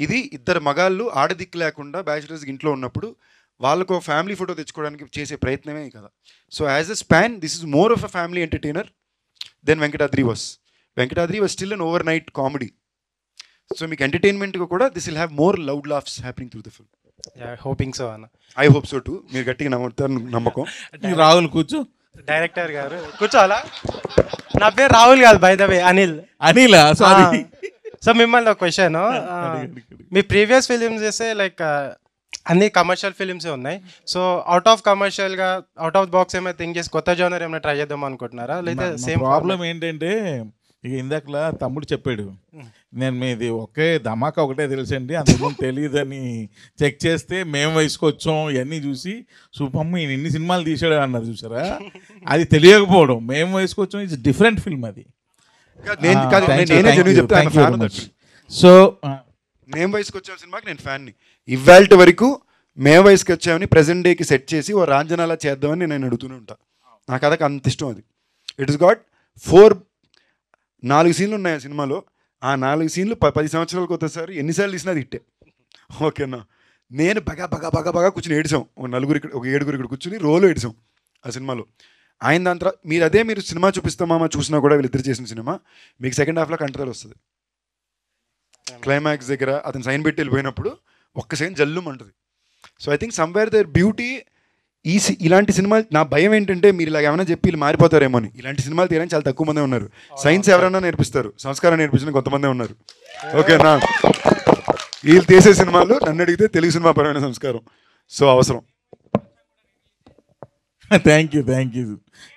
ఇది ఇద్దరు మగాళ్ళు ఆడదిక్కు లేకుండా బ్యాచిలర్స్ ఇంట్లో ఉన్నప్పుడు వాళ్ళకు ఫ్యామిలీ ఫోటో తెచ్చుకోవడానికి చేసే ప్రయత్నమే ఈ కథ. So as a span this is more of a family entertainer than Venkatadri was. Venkatadri was still an overnight comedy. So మీకు ఎంటర్టైన్మెంట్గా కూడా this will have more loud laughs happening through the film. Hoping so అన్న. I hope so too. మీరు గట్టిగా నమ్ముతారు, నమ్మకం. రాహుల్ కూర్చో, director గారు కూర్చోవాలా? నా పేరు రాహుల్ కాదు, by the way Anil. Anil. So మిమ్మల్ని ఒక క్వశ్చన్, మీ ప్రీవియస్ ఫిలిమ్స్ చేస్తే లైక్ అన్ని కమర్షియల్ ఫిలిమ్సే ఉన్నాయి. సో అవుట్ ఆఫ్ కమర్షియల్గా అవుట్ ఆఫ్ బాక్స్ ఏమైనా థింక్ చేసి కొత్త జోనర్ ఏమైనా ట్రై చేద్దాం అనుకుంటున్నారా, లేదా సేమ్ ప్రాబ్లం ఏంటంటే ఇక ఇందాకలా తమ్ముడు చెప్పాడు, నేను మీది ఒకే ధమాకా ఒకటే తెలుసండి, అంతకుముందు తెలియదని చెక్ చేస్తే మేము వయసుకొచ్చాం ఇవన్నీ చూసి సూపమ్మ ఈయన ఇన్ని సినిమాలు తీసాడు అన్నారు చూసారా, అది తెలియకపోవడం. మేము వయసుకొచ్చాం ఇట్స్ డిఫరెంట్ ఫిల్మ్ అది. సో మేము వయసుకి వచ్చాం సినిమాకి నేను ఫ్యాన్ని. ఇవాళ వరకు మేము వయసుకి వచ్చామని ప్రజెంట్ డేకి సెట్ చేసి ఓ రాంజనాలా చేద్దామని నేను అడుగుతూనే ఉంటాను. నాకు అదొక అంత ఇష్టం అది. ఇట్ ఇస్ గాట్ 4 సీన్లు ఉన్నాయి ఆ సినిమాలో. ఆ 4 సీన్లు 10 సంవత్సరాలకు ఒకసారి ఎన్నిసార్లు తీసినా అది ఇట్టే. ఓకేనా, నేను బాగా కూర్చొని ఏడిసాం. ఒక 7 ఇక్కడ కూర్చుని రోలు ఏడిసాం ఆ సినిమాలో. ఆయన దాని తర్వాత మీరు సినిమా చూపిస్తామా చూసినా కూడా వీళ్ళిద్దరు చేసిన సినిమా మీకు సెకండ్ హాఫ్లో కంట్రోల్ వస్తుంది. క్లైమాక్స్ దగ్గర అతను సైన్ పెట్టి వెళ్ళిపోయినప్పుడు ఒక్క సైన్ జల్లుమంటుంది. So I think somewhere there beauty ఇలాంటి సినిమాలు. నా భయం ఏంటంటే మీరు ఇలా ఏమైనా చెప్పి వీళ్ళు మారిపోతారేమో అని. ఇలాంటి సినిమాలు తీయడానికి చాలా తక్కువ మందే ఉన్నారు. సైన్స్ ఎవరైనా నేర్పిస్తారు, సంస్కారం నేర్పించిన కొంతమందే ఉన్నారు. ఓకేనా, వీళ్ళు తీసే సినిమాలు నన్ను అడిగితే తెలుగు సినిమా పరమైన సంస్కారం సో అవసరం. Thank you.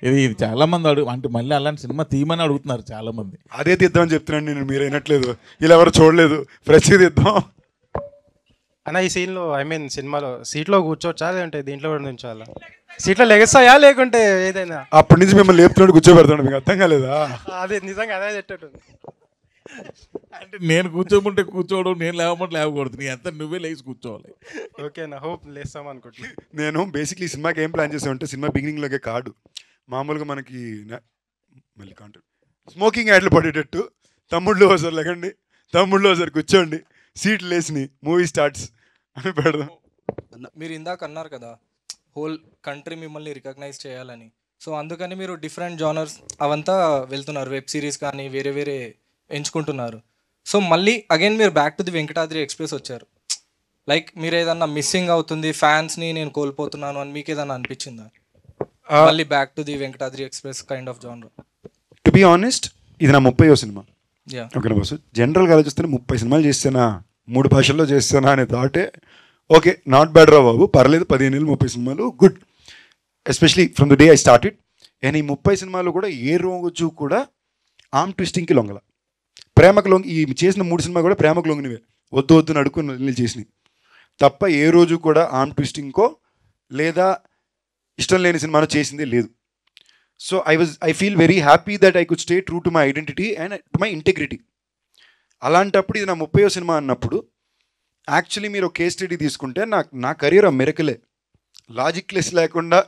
ఇది చాలా మంది అంటే మళ్ళీ అలాంటి సినిమా తీయమని అడుగుతున్నారు చాలా మంది. అదే తీద్దామని చెప్తున్నాను నేను, మీరు వినట్లేదు. ఇలా ఎవరు చూడలేదు, ఫ్రెష్ తీద్దాం అన్న. ఈ సీన్లో సినిమాలో సీట్లో కూర్చోవచ్చా లేదంటే దీంట్లో కూడా నుంచోవాలా? సీట్లో లెగస్తాయా లేకుంటే ఏదైనా? అప్పటి నుంచి మిమ్మల్ని లేపుతున్నాడు కూర్చోబెడతాడు, మీకు అర్థం కాలేదా? అదే నిజంగా అదే చెట్టట్టుంది. అంటే నేను కూర్చోమంటే కూర్చోవడం, నేను లేవమంటే లేవకూడదు, నీ అంతా నువ్వే లేచి కూర్చోవాలి. ఓకేనా, హోప్ లేస్తాం అనుకుంటున్నాను. నేను బేసిక్లీ సినిమాకి ఏం ప్లాన్ చేసామంటే సినిమా బిగినింగ్లోకే కార్డు మామూలుగా మనకి మళ్ళీ కాంటాక్ట్ స్మోకింగ్ యాడ్లు పడేటట్టు, తమ్ముళ్ళు ఒకసారి లెగండి, తమ్ముళ్ళు ఒకసారి కూర్చోండి, సీట్లు వేసి మూవీ స్టార్ట్స్ అని పెడదాం. మీరు ఇందాక అన్నారు కదా హోల్ కంట్రీ మిమ్మల్ని రికగ్నైజ్ చేయాలని. సో అందుకని మీరు డిఫరెంట్ జానర్స్ అవంతా వెళ్తున్నారు, వెబ్ సిరీస్ కానీ వేరే ఎంచుకుంటున్నారు. సో మళ్ళీ అగైన్ మీరు back to the Venkatadri express వచ్చారు. లైక్ మీరు ఏదన్నా మిస్సింగ్ అవుతుంది, ఫ్యాన్స్ని నేను కోల్పోతున్నాను అని మీకు ఏదన్నా అనిపించిందా? మళ్ళీ back to the Venkatadri express kind of genre. To be honest ఇది నా 30వ సినిమా. Yeah. ఓకేనా బాస్, జనరల్గా ఆలోచిస్తే 30 సినిమాలు చేస్తానా, 3 భాషల్లో చేస్తానా అనే థాటే ఓకే, నాట్ బ్యాడ్ రా బాబు, పర్లేదు. 15 ఏళ్ళు 30 సినిమాలు good, especially from the day I started. And ఈ 30 సినిమాలు కూడా ఏ రోజు కూడా ఆర్మ్ ట్విస్టింగ్కి లొంగల, ప్రేమకు లొంగి. ఈ చేసిన 3 సినిమాలు కూడా ప్రేమకు లొంగినవే, వద్దు అడుక్కుని చేసినవి తప్ప ఏ రోజు కూడా ఆర్మ్ ట్విస్టింగ్కో లేదా ఇష్టం లేని సినిమాలో చేసిందే లేదు. So I feel very happy that I could stay true to my identity and to my integrity. అలాంటప్పుడు ఇది నా 30వ సినిమా అన్నప్పుడు యాక్చువల్లీ మీరు కేస్ స్టడీ తీసుకుంటే నా కెరీర్ మెరకలే. లాజిక్లెస్ లేకుండా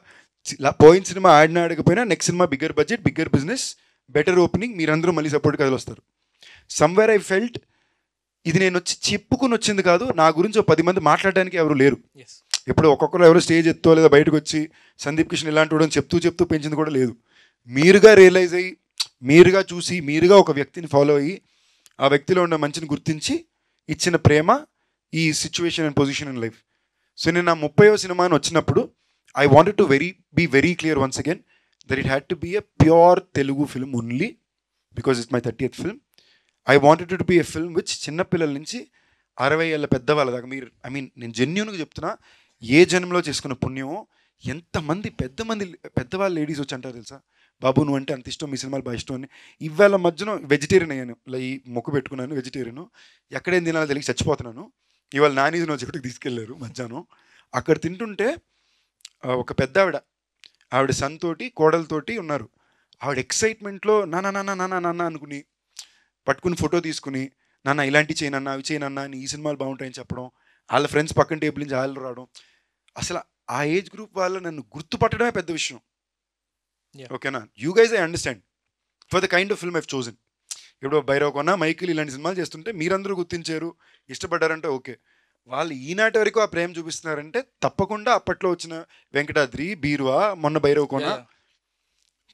పోయిన సినిమా ఆడకపోయినా next cinema bigger budget, bigger business, better opening, మీరందరూ మళ్ళీ సపోర్ట్ కదిలొస్తారు. సమ్వేర్ ఐ ఫెల్ట్ ఇది నేను వచ్చి చెప్పుకుని వచ్చింది కాదు, నా గురించి 10 మంది మాట్లాడడానికి ఎవరు లేరు. ఇప్పుడు ఒక్కొక్కరు ఎవరు స్టేజ్ ఎత్తో లేదా బయటకు వచ్చి సందీప్ కిషన్ ఇలాంటి వాడు చెప్తూ పెంచింది కూడా లేదు. మీరుగా రియలైజ్ అయ్యి, మీరుగా చూసి, మీరుగా ఒక వ్యక్తిని ఫాలో అయ్యి ఆ వ్యక్తిలో ఉన్న మంచిని గుర్తించి ఇచ్చిన ప్రేమ ఈ situation and position in life. So నేను నా 30వ సినిమా అని వచ్చినప్పుడు I wanted to be very clear once again that it had to be a pure Telugu film only because it's my 30th film. I wanted to be a film which చిన్నపిల్లల నుంచి 60 ఏళ్ళ పెద్దవాళ్ళ దాకా. మీరు నేను జెన్యూన్గా చెప్తున్నా, ఏ జన్మలో చేసుకున్న పుణ్యమో ఎంతమంది పెద్దవాళ్ళు లేడీస్ వచ్చి అంటారు తెలుసా, బాబు నువ్వు అంటే అంత ఇష్టం, మీ సినిమాలు బాగా ఇష్టం అని. ఇవాళ మధ్యన వెజిటేరియన్ అయ్యాను, ఈ మొక్కు పెట్టుకున్నాను వెజిటేరియన్, ఎక్కడేం తినాలో తెలియక చచ్చిపోతున్నాను. ఇవాళ నాన్ వెజ్ ఒకటికి తీసుకెళ్లారు మధ్యాహ్నం, అక్కడ తింటుంటే ఒక పెద్ద ఆవిడ సన్ తోటి కోడలతోటి ఉన్నారు. ఆవిడ ఎక్సైట్మెంట్లో నాన్న అనుకుని పట్టుకుని ఫోటో తీసుకుని, నాన్న ఇలాంటి చేయనన్నా అవి చేయనన్నా అని, ఈ సినిమాలు బాగుంటాయని చెప్పడం, వాళ్ళ ఫ్రెండ్స్ పక్కన టేబుల్ నుంచి వాళ్ళు రావడం. అసలు ఆ ఏజ్ గ్రూప్ వాళ్ళు నన్ను గుర్తుపట్టడమే పెద్ద విషయం. ఓకేనా, you guys I understand for the kind of film I've chosen. ఇప్పుడు భైరవకొన్న, మైకిల్ ఇలాంటి సినిమాలు చేస్తుంటే మీరందరూ గుర్తించారు, ఇష్టపడ్డారంటే ఓకే. వాళ్ళు ఈనాటి వరకు ఆ ప్రేమ చూపిస్తున్నారంటే తప్పకుండా అప్పట్లో వచ్చిన వెంకటాద్రి, బీరువా, మొన్న Bhairavakona.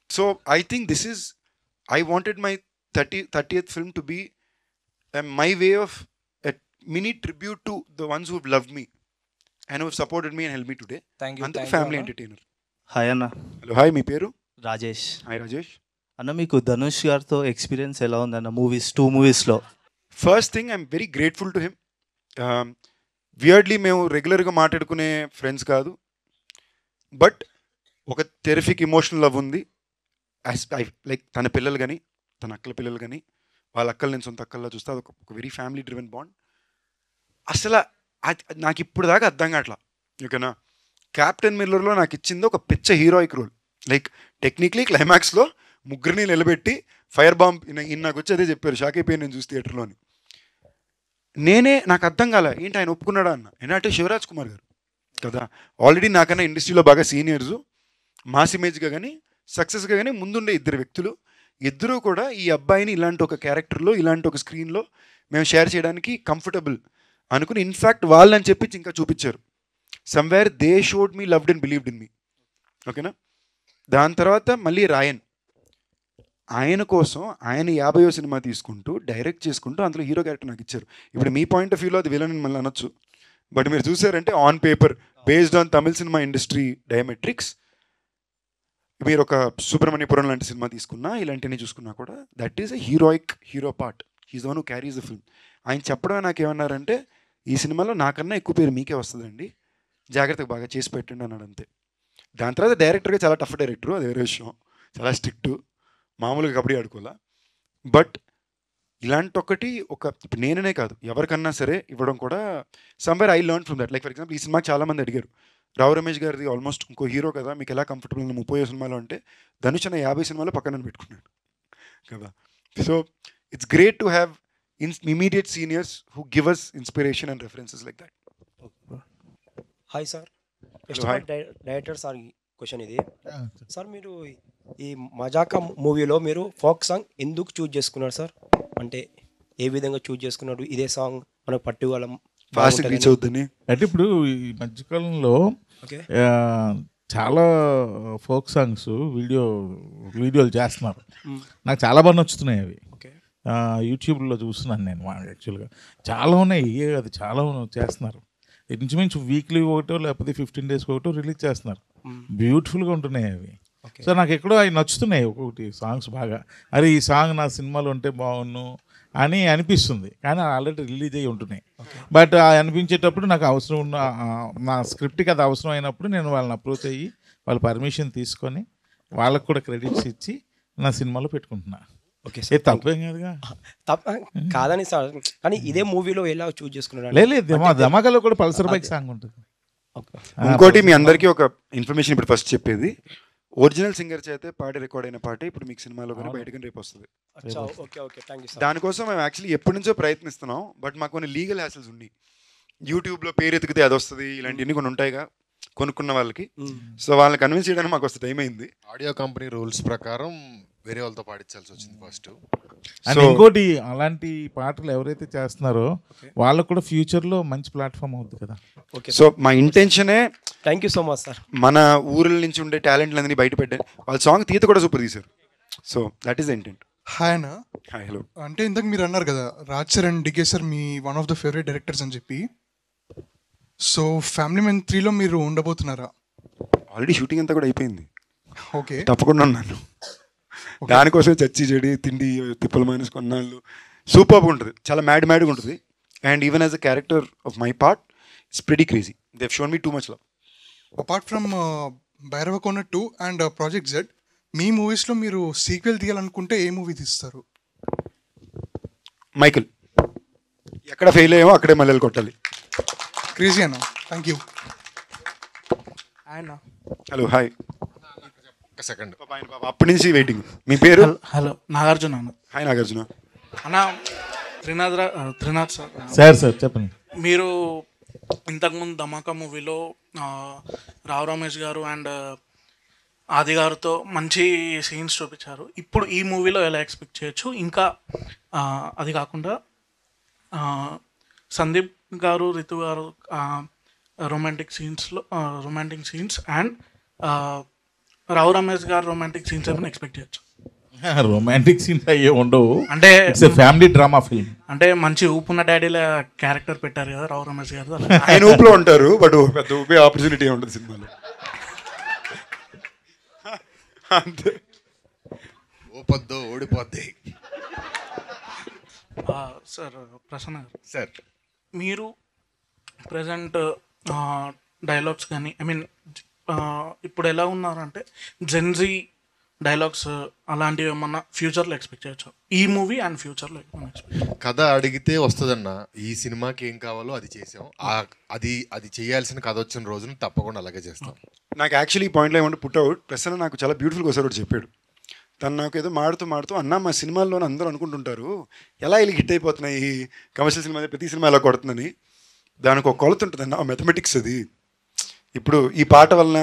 So I think this is, I wanted my 30th film to be my way of a mini tribute to the ones who have loved me and who have supported me and helped me today. Thank you. And family entertainer. Hi అన్న. Hello, hi, మీ పేరు? Rajesh. Hi Rajesh. అన్న మీకు ధనుష్ గారితో experience ఎలా ఉందన్న movies, 2 మూవీస్లో? First thing I'm very grateful to him. Weirdly మేము రెగ్యులర్గా మాట్లాడుకునే ఫ్రెండ్స్ కాదు, బట్ ఒక టెరిఫిక్ ఎమోషనల్ లవ్ ఉంది. లైక్ తన పిల్లలు కానీ, తన అక్కల పిల్లలు కానీ, వాళ్ళ అక్కలు నేను సొంత అక్కల్లా చూస్తే అది ఒక వెరీ ఫ్యామిలీ డ్రివెన్ బాండ్. అసలు నాకు ఇప్పుడు దాకా అర్థం కావట్లా. ఓకేనా, క్యాప్టెన్ మిల్లర్లో నాకు ఇచ్చింది ఒక పిచ్చ హీరోయిక్ రోల్. లైక్ టెక్నిక్లీ క్లైమాక్స్లో ముగ్గురిని నిలబెట్టి ఫైర్ బాంబ్ నాకు వచ్చి అదే చెప్పారు, షాక్ అయిపోయి నేను చూసి థియేటర్లోని. నాకు అర్థం కాలే ఏంటి ఆయన ఒప్పుకున్నాడా అన్న. ఏంటంటే శివరాజ్ కుమార్ గారు కదా, ఆల్రెడీ నాకన్నా ఇండస్ట్రీలో బాగా సీనియర్స్, మాస్ ఇమేజ్గా కానీ సక్సెస్గా కానీ ముందుండే ఇద్దరు వ్యక్తులు. ఇద్దరూ కూడా ఈ అబ్బాయిని ఇలాంటి ఒక క్యారెక్టర్లో, ఇలాంటి ఒక స్క్రీన్లో మేము షేర్ చేయడానికి కంఫర్టబుల్ అనుకుని, ఇన్ఫ్యాక్ట్ వాళ్ళని చెప్పి ఇంకా చూపించారు. Somewhere they showed me loved and believed in me. ఓకేనా. దాని తర్వాత మళ్ళీ రాయన్, ఆయన కోసం ఆయన 50వ సినిమా తీసుకుంటూ డైరెక్ట్ చేసుకుంటూ అందులో హీరో క్యారెక్టర్ నాకు ఇచ్చారు. ఇప్పుడు మీ పాయింట్ ఆఫ్ వ్యూలో అది విలన్ అని మళ్ళీ అనొచ్చు, బట్ మీరు చూసారంటే on paper based on Tamil cinema industry డయామెట్రిక్స్, మీరు ఒక సుబ్రహ్మణ్యపురం లాంటి సినిమా తీసుకున్నా, ఇలాంటివన్నీ చూసుకున్నా కూడా that is a hero part. He's the one who carries the film. ఆయన చెప్పడమే నాకేమన్నారంటే, ఈ సినిమాలో నాకన్నా ఎక్కువ పేరు మీకే వస్తుందండి, జాగ్రత్తగా బాగా చేసి పెట్టండి అన్నాడు అంతే. దాని తర్వాత డైరెక్టర్గా చాలా టఫ్ డైరెక్టరు, అది వేరే విషయం, చాలా స్ట్రిక్టు, మామూలుగా కబడ్డీ ఆడుకోవాలా. బట్ ఇలాంటి ఒకటి ఇప్పుడు నేననే కాదు ఎవరికన్నా సరే ఇవ్వడం కూడా somewhere I learn from that. Like for example ఈ సినిమాకి చాలామంది అడిగారు, రావు రమేష్ గారిది ఆల్మోస్ట్ ఇంకో హీరో కదా, మీకు ఎలా కంఫర్టబుల్ 30 సినిమాలో అంటే, ధనుష్ అన్న 50 సినిమాలో పక్కన పెట్టుకున్నాడు కదా. So it's great to have immediate seniors who give us inspiration and references like that. Hi sir, director sir question ఇది. సార్ మీరు ఈ మజాకా మూవీలో మీరు ఫోక్ సాంగ్ ఎందుకు చూజ్ చేసుకున్నారు సార్? అంటే ఏ విధంగా చూజ్ చేసుకున్నారు? ఇదే సాంగ్ మనకు పట్టుకోగలం అంటే ఇప్పుడు ఈ మధ్యకాలంలో చాలా ఫోక్ సాంగ్స్ వీడియోలు చేస్తున్నారు. నాకు చాలా బాగా నచ్చుతున్నాయి అవి. యూట్యూబ్లో చూస్తున్నాను నేను. యాక్చువల్గా చాలా ఉన్నాయి, అది చాలా చేస్తున్నారు. ఇంచుమించు వీక్లీ ఒకటో లేకపోతే 15 days ఒకటో రిలీజ్ చేస్తున్నారు. బ్యూటిఫుల్గా ఉంటున్నాయి అవి. సో నాకు ఎక్కడో అవి నచ్చుతున్నాయి ఒక్కొక్కటి సాంగ్స్ బాగా. అరే ఈ సాంగ్ నా సినిమాలో ఉంటే బాగున్ను అని అనిపిస్తుంది, కానీ ఆల్రెడీ రిలీజ్ అయ్యి ఉంటున్నాయి. బట్ అనిపించేటప్పుడు నాకు అవసరం ఉన్న నా స్క్రిప్ట్కి అది అవసరం అయినప్పుడు నేను వాళ్ళని అప్రోచ్ అయ్యి వాళ్ళ పర్మిషన్ తీసుకొని వాళ్ళకు కూడా క్రెడిట్స్ ఇచ్చి నా సినిమాలో పెట్టుకుంటున్నా. ఓకే సార్, తప్పేం కాదుగా. కాదని సార్, కానీ ఇదే మూవీలో ఎలా చూజ్ చేసుకున్నారు? లేదు, ధమాకాలో కూడా పల్సర్ బైక్ సాంగ్ ఉంటుంది. ఇంకోటి మీ అందరికీ ఒక ఇన్ఫర్మేషన్ ఇప్పుడు ఫస్ట్ చెప్పేది, ఒరిజినల్ సింగర్ చేతే పాడి రికార్డ్ అయిన పాటే ఇప్పుడు మీకు సినిమాలో కానీ బయటకు రేపు వస్తుంది. దానికోసం మేము యాక్చువల్లీ ఎప్పటి నుంచో ప్రయత్నిస్తున్నాం, బట్ మాకు కొన్ని లీగల్ హ్యాసిల్స్ ఉన్నాయి. యూట్యూబ్లో పేరు ఎతికితే అది వస్తుంది, ఇలాంటివన్నీ కొన్ని ఉంటాయిగా కొనుక్కున్న వాళ్ళకి. సో వాళ్ళని కన్విన్స్ చేయడానికి మాకు వస్తే టైం అయింది. ఆడియో కంపెనీ రూల్స్ ప్రకారం వేరే వాళ్ళతో పాడించాల్సి వచ్చింది ఫస్ట్. అండ్ ఇంకోటి, అలాంటి పాటలు ఎవరైతే చేస్తున్నారో వాళ్ళకు కూడా ఫ్యూచర్లో మంచి ప్లాట్ఫామ్ అవుతుంది కదా. సో మా ఇంటెన్షనే, thank you so much sir, మన ఊర్ల నుంచి ఉండే టాలెంట్లన్నీ బయట పెట్టారు. వాళ్ళ సాంగ్ తీత కూడా సూపర్ తీశారు. So that is the intent. Hi అన్న. హాయ్. హలో. అంటే ఇంతకు మీరు అన్నారు కదా Raj sir and DK sir మీ one of the favourite directors అని చెప్పి. సో ఫ్యామిలీ మ్యాన్ 3లో మీరు ఉండబోతున్నారా? ఆల్రెడీ షూటింగ్ అంతా కూడా అయిపోయింది. ఓకే, తప్పకుండా ఉన్నాను. దానికోసం చర్చి చెడి తిండి తిప్పల మైనస్ కొన్నాళ్ళు సూపర్గా ఉంటుంది, చాలా మ్యాడ్గా ఉంటుంది. And even as a character of my part it's pretty crazy. They have shown me too much love. Apart from Bhairavakona 2 and project Z, మీ మూవీస్లో మీరు సీక్వెల్ తీయాలనుకుంటే ఏ మూవీ తీస్తారు? మైకిల్. ఎక్కడ ఫెయిల్ అయ్యామో అక్కడే మల్లెలు కొట్టాలి. క్రేజీ అన్న. Thank you. Hello. Hi. Second అప్పటి నుంచి వెయిటింగ్. మీ పేరు? హలో, నాగార్జున అన్న. హాయ్ నాగార్జున. అన్న, త్రినాథ్ సార్. సార్ చెప్పండి. మీరు ఇంతకుముందు ధమాకా మూవీలో రావు రమేష్ గారు అండ్ ఆది గారితో మంచి సీన్స్ చూపించారు. ఇప్పుడు ఈ మూవీలో ఎలా ఎక్స్పెక్ట్ చేయొచ్చు? ఇంకా అది కాకుండా సందీప్ గారు, రితు గారు romantic scenes and Rao Ramesh గారు రొమాంటిక్ సీన్స్ ఏమైనా ఎక్స్పెక్ట్ చేయొచ్చు? రొమాంటిక్ సీన్స్ అయ్యే ఉండవు. అంటే ఫ్యామిలీ డ్రామా ఫిల్మ్. అంటే మంచి ఊపున్న డాడీల క్యారెక్టర్ పెట్టారు కదా రావు రమేష్ గారు. ఆయన ఊపులో ఉంటారు, బట్ పెద్ద ఊపే ఆపర్చునిటీ ఉంటుంది సినిమాలో. అంతే. ఓపద్దో ఓడిపోద్ది. సార్ ప్రసన్న గారు, సార్ మీరు ప్రజెంట్ డైలాగ్స్ కానీ ఇప్పుడు ఎలా ఉన్నారంటే జెన్జీ డైలాగ్స్ అలాంటివి ఏమన్నా ఫ్యూచర్లో ఎక్స్పెక్ట్ చేయొచ్చు? ఈ మూవీ అండ్ ఫ్యూచర్లో కథ అడిగితే వస్తుందన్న. ఈ సినిమాకి ఏం కావాలో అది చేసాం. అది చేయాల్సిన కథ వచ్చిన రోజున తప్పకుండా అలాగే చేస్తాం. నాకు యాక్చువల్లీ ఈ పాయింట్లో ఏమంటే పుట్ అవుట్ ప్రసన్న నాకు చాలా బ్యూటిఫుల్గా ఒకసారి ఒకటి చెప్పాడు. తను నాకు ఏదో మాడుతూ అన్న మా సినిమాల్లోనే అందరూ అనుకుంటుంటారు ఎలా ఇలా హిట్ అయిపోతున్నాయి ఈ కమర్షియల్ సినిమా ప్రతి సినిమా ఎలా కొడుతుందని. దానికి ఒక కొలత ఉంటుంది అన్న, మెథమెటిక్స్ అది. ఇప్పుడు ఈ పాట వలన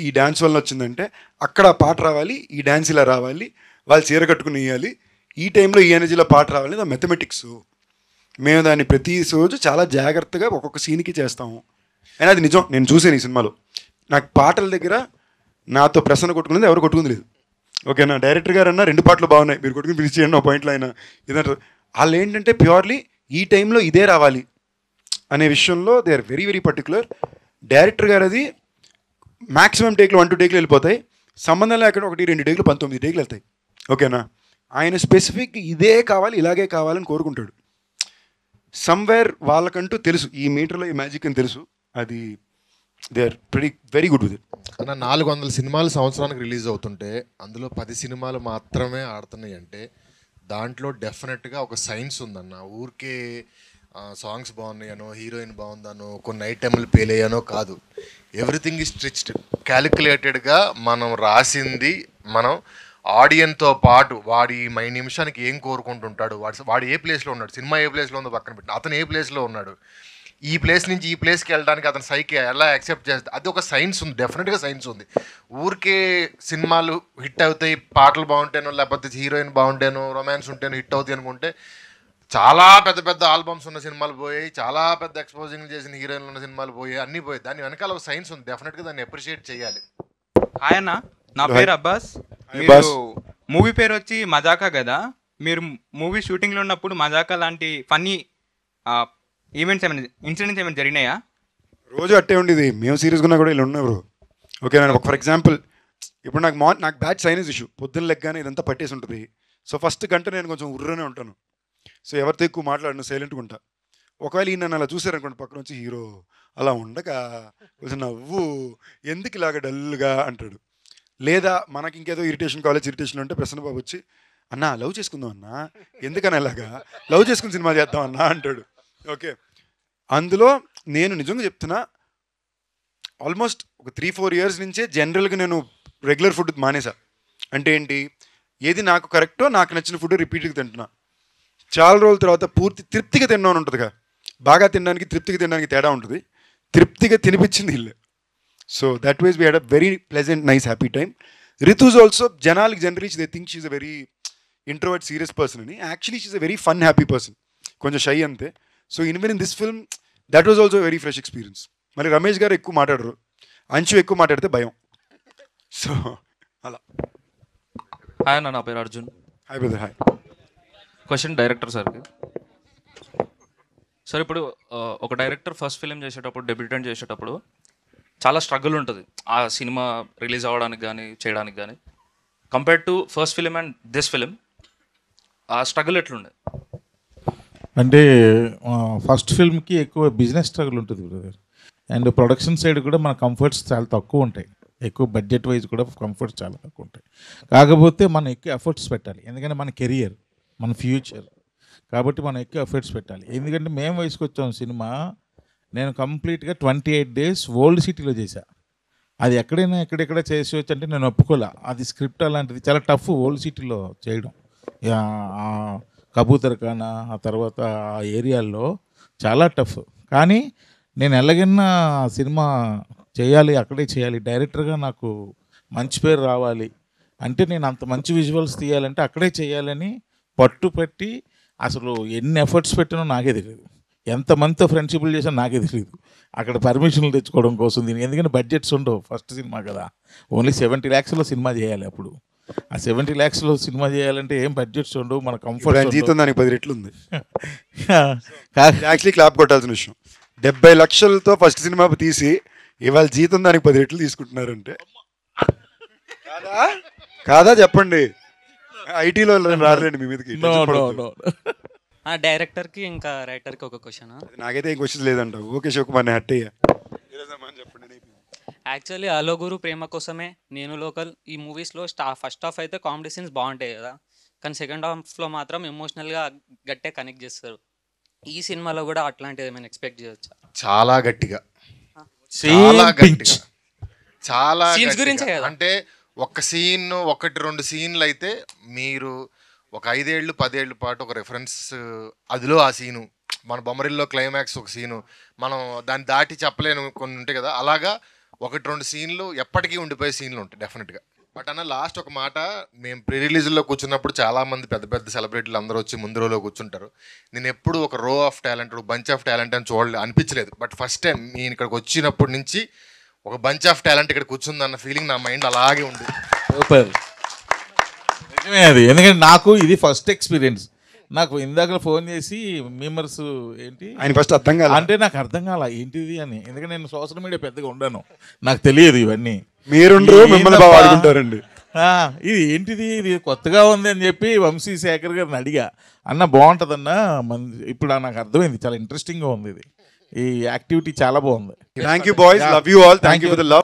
ఈ డ్యాన్స్ వలన వచ్చిందంటే అక్కడ ఆ పాట రావాలి, ఈ డ్యాన్స్ ఇలా రావాలి, వాళ్ళు చీర కట్టుకుని వేయాలి, ఈ టైంలో ఈ ఎనర్జీలో పాట రావాలి, అది మెథమెటిక్స్. మేము దాన్ని ప్రతి రోజు చాలా జాగ్రత్తగా ఒక్కొక్క సీన్కి చేస్తాము. అయినా అది నిజం, నేను చూసాను ఈ సినిమాలో. నాకు పాటల దగ్గర నాతో ప్రసన్న కొట్టుకునేది ఎవరు కొట్టుకుంది లేదు. ఓకేనా, డైరెక్టర్ గారు అన్న 2 పాటలు బాగున్నాయి, మీరు కొట్టుకుని ఫినిష్ చేయండి ఒక పాయింట్లో అయినా ఇదంటారు. వాళ్ళు ఏంటంటే ప్యూర్లీ ఈ టైంలో ఇదే రావాలి అనే విషయంలో they are very very particular. Director గారు అది మ్యాక్సిమం టేక్లు 1-2 టేక్లు వెళ్ళిపోతాయి, సంబంధం లేకుండా 1-2 టేక్లు 19 టేక్లు వెళ్తాయి. ఓకేనా, ఆయన స్పెసిఫిక్ ఇదే కావాలి ఇలాగే కావాలని కోరుకుంటాడు. సమ్వేర్ వాళ్ళకంటూ తెలుసు ఈ మీటర్లో ఈ మ్యాజిక్ అని తెలుసు. అది they are very good with it. అన్న 400 సినిమాలు సంవత్సరానికి రిలీజ్ అవుతుంటే అందులో 10 సినిమాలు మాత్రమే ఆడుతున్నాయి అంటే దాంట్లో డెఫినెట్గా ఒక సైన్స్ ఉందన్న. ఊరికే సాంగ్స్ బాగున్నాయనో, హీరోయిన్ బాగుందనో, కొన్ని ఐటెంలు పేలయ్యానో కాదు. ఎవ్రీథింగ్ ఈజ్ స్ట్రిచ్డ్, క్యాలిక్యులేటెడ్గా మనం రాసింది. మనం ఆడియన్తో పాటు వాడి నిమిషానికి ఏం కోరుకుంటుంటాడు, వాడు ఏ ప్లేస్లో ఉన్నాడు, సినిమా ఏ ప్లేస్లో ఉందో పక్కన పెట్టి అతను ఏ ప్లేస్లో ఉన్నాడు, ఈ ప్లేస్ నుంచి ఈ ప్లేస్కి వెళ్ళడానికి అతను సైకి ఎలా యాక్సెప్ట్ చేస్తుంది, అది ఒక సైన్స్ ఉంది, డెఫినెట్గా సైన్స్ ఉంది. ఊరికే సినిమాలు హిట్ అవుతాయి, పాటలు బాగుంటేనో లేకపోతే హీరోయిన్ బాగుంటేనో రొమాన్స్ ఉంటేనో హిట్ అవుతాయి అనుకుంటే చాలా పెద్ద పెద్ద ఆల్బమ్స్ ఉన్న సినిమాలు పోయాయి, చాలా పెద్ద ఎక్స్పోజింగ్ చేసిన హీరోయిన్లు ఉన్న సినిమాలు పోయాయి, అన్నీ పోయాయి. దాని వెనకాల ఒక సైన్స్ ఉంది, డెఫినెట్గా దాన్ని అప్రిషియేట్ చేయాలి. హాయ్ అన్న, నా పేరు అబ్బాస్. మీరు మూవీ పేరు వచ్చి మజాకా కదా, మీరు మూవీ షూటింగ్లో ఉన్నప్పుడు మజాకా లాంటి ఫన్నీ ఈవెంట్స్ ఏమైనా ఇన్సిడెంట్స్ ఏమైనా జరిగినాయా? రోజు అట్టే ఉండేది, మేము సీరియస్గా ఉన్నా కూడా ఇలా ఉన్నారు. ఓకే, నేను ఫర్ ఎగ్జాంపుల్ ఇప్పుడు నాకు బ్యాచ్ సైనస్ ఇష్యూ, పొద్దున్న లెగ్గానే ఇదంతా పట్టేసి ఉంటుంది. సో ఫస్ట్ గంట నేను కొంచెం ఉర్రనే ఉంటాను. సో ఎవరితో ఎక్కువ మాట్లాడను, సైలెంట్గా ఉంటా. ఒకవేళ ఈ నన్ను అలా చూసారనుకోండి పక్కన వచ్చి హీరో అలా ఉండక కొంచెం నవ్వు, ఎందుకు ఇలాగ డల్గా అంటాడు. లేదా మనకి ఇంకేదో ఇరిటేషన్, కాలేజ్ ఇరిటేషన్ ఉంటే ప్రసన్న బాబు వచ్చి అన్నా లవ్ చేసుకుందాం అన్నా, ఎందుకని అలాగా లవ్ చేసుకుని సినిమా చేద్దాం అన్నా అంటాడు. ఓకే, అందులో నేను నిజంగా చెప్తున్నా ఆల్మోస్ట్ ఒక 3-4 ఇయర్స్ నుంచే జనరల్గా నేను రెగ్యులర్ ఫుడ్ మానేసా. అంటే ఏంటి, ఏది నాకు కరెక్టో నాకు నచ్చిన ఫుడ్ రిపీట్గా తింటున్నా. చాలా రోజుల తర్వాత పూర్తి తృప్తిగా తిన్నాను ఉంటుందిగా, బాగా తినడానికి తృప్తిగా తినడానికి తేడా ఉంటుంది. తృప్తిగా తినిపించింది ఇల్లే. So that was we had a very pleasant nice happy time. Ritu's also జనాలకి generally they think she's a very introvert serious person అని. Actually she's a very fun happy person, కొంచెం షై అంతే. So even in this film that was also very fresh experience. మరి రమేష్ గారు ఎక్కువ మాట్లాడరు, అంచు ఎక్కువ మాట్లాడితే భయం. సో అలా. హాయ్ అన్న, నా పేరు Arjun. Hi brother. Hi. Question director సార్కి. సార్ ఇప్పుడు ఒక డైరెక్టర్ ఫస్ట్ ఫిలిం చేసేటప్పుడు, డెబ్యూటెంట్ చేసేటప్పుడు చాలా స్ట్రగుల్ ఉంటుంది ఆ సినిమా రిలీజ్ అవ్వడానికి కానీ చేయడానికి కానీ. Compared to first film and this film ఆ స్ట్రగుల్ ఎట్లుండే? అంటే ఫస్ట్ ఫిల్మ్కి ఎక్కువ బిజినెస్ స్ట్రగుల్ ఉంటుంది బ్రదర్. అండ్ ప్రొడక్షన్ సైడ్ కూడా మన కంఫర్ట్స్ చాలా తక్కువ ఉంటాయి, ఎక్కువ బడ్జెట్ వైజ్ కూడా కంఫర్ట్స్ చాలా తక్కువ ఉంటాయి. కాకపోతే మనం ఎక్కువ ఎఫర్ట్స్ పెట్టాలి, ఎందుకంటే మన కెరియర్, మన ఫ్యూచర్, కాబట్టి మనం ఎక్కువ ఎఫర్ట్స్ పెట్టాలి. ఎందుకంటే మేము వయసుకు వచ్చాం సినిమా, నేను కంప్లీట్గా 28 days ఓల్డ్ సిటీలో చేశా. అది ఎక్కడైనా ఎక్కడెక్కడ చేసేవచ్చు అంటే నేను ఒప్పుకోలే. అది స్క్రిప్ట్ అలాంటిది చాలా టఫ్ ఓల్డ్ సిటీలో చేయడం. కబూతర్ ఖానా ఆ తర్వాత ఆ ఏరియాల్లో చాలా టఫ్. కానీ నేను ఎలాగైనా సినిమా చేయాలి, అక్కడే చేయాలి, డైరెక్టర్గా నాకు మంచి పేరు రావాలి అంటే నేను అంత మంచి విజువల్స్ తీయాలంటే అక్కడే చేయాలని పట్టుపట్టి అసలు ఎన్ని ఎఫర్ట్స్ పెట్టినో నాకే తెలియదు, ఎంతమందితో ఫ్రెండ్షిప్లు చేసినా నాకే తెలియదు. అక్కడ పర్మిషన్లు తెచ్చుకోవడం కోసం దీనికి, ఎందుకంటే బడ్జెట్స్ ఉండవు ఫస్ట్ సినిమా కదా, ఓన్లీ 70 lakhsలో సినిమా చేయాలి. అప్పుడు ఆ 70 lakhsలో సినిమా చేయాలంటే ఏం బడ్జెట్స్ ఉండవు, మన కంఫర్ట్. జీతం దానికి 10 రెట్లు ఉంది. యాక్చువల్లీ క్లాప్ కొట్టాల్సిన విషయం, 70 లక్షలతో ఫస్ట్ సినిమా తీసి ఇవాళ జీతం దానికి 10 రెట్లు తీసుకుంటున్నారంటే కాదా చెప్పండి. ఐటీలో రాలేండి మీ మీదకి. డైరెక్టర్కి ఇంకా రైటర్కి ఒక క్వశ్చన్. నాకైతే ఏం క్వశ్చన్ లేదంట. ఓకే శివకుమార్ హట్ అయ్యా. యాక్చువల్లీ అలో గురు ప్రేమ కోసమే, నేను లోకల్, ఈ మూవీస్లో ఫస్ట్ హాఫ్ అయితే కామెడీ సీన్స్ బాగుంటాయి కదా, కానీ సెకండ్ హాఫ్లో మాత్రం ఎమోషనల్గా గట్టిగా కనెక్ట్ చేస్తారు. ఈ సినిమాలో కూడా అట్లాంటిది ఏమైనా ఎక్స్పెక్ట్ చేయొచ్చా? చాలా గట్టిగా, చాలా గట్టిగా, చాలా సీన్స్ గురించే కదా. అంటే ఒక సీన్ 1-2 సీన్లు అయితే మీరు ఒక 5 ఏళ్ళు 10 ఏళ్ళ పాటు ఒక రెఫరెన్స్, అదిలో ఆ సీను, మన బొమ్మరిల్లో క్లైమాక్స్ ఒక సీను, మనం దాన్ని దాటి చెప్పలేను కొన్ని ఉంటాయి కదా, అలాగా 1-2 సీన్లు ఎప్పటికీ ఉండిపోయే సీన్లు ఉంటాయి డెఫినెట్గా. బట్ అన్న లాస్ట్ ఒక మాట, మేము ప్రీ రిలీజ్లో కూర్చున్నప్పుడు చాలామంది పెద్ద పెద్ద సెలబ్రిటీలు అందరూ వచ్చి ముందు రోలో కూర్చుంటారు. నేను ఎప్పుడు ఒక రో of talent, bunch of talent అని అనిపించలేదు. బట్ ఫస్ట్ టైం నేను ఇక్కడికి వచ్చినప్పటి నుంచి ఒక బంచ్ ఆఫ్ టాలెంట్ ఇక్కడ కూర్చుందన్న ఫీలింగ్ నా మైండ్ అలాగే ఉంది. సూపర్, నిజమే అది. ఎందుకంటే నాకు ఇది ఫస్ట్ ఎక్స్పీరియన్స్. నాకు ఇందాక ఫోన్ చేసి మెంబర్స్ ఏంటి ఆయన ఫస్ట్ అర్థం కాదు అంటే నాకు అర్థం కాల ఏంటిది అని. ఎందుకంటే నేను సోషల్ మీడియా పెద్దగా ఉండను, నాకు తెలియదు ఇవన్నీ. మీరుండ్రు మిమ్మల్ని బాగా వాడుకుంటారండి. ఇది ఏంటిది, ఇది కొత్తగా ఉంది అని చెప్పి వంశీ శేఖర్ గారిని అడిగా, అన్న బాగుంటుందన్న ఇప్పుడు నాకు అర్థమైంది, చాలా ఇంట్రెస్టింగ్గా ఉంది ఇది, ఈ యాక్టివిటీ చాలా బాగుంది. Thank you boys, love you all, thank you for the love.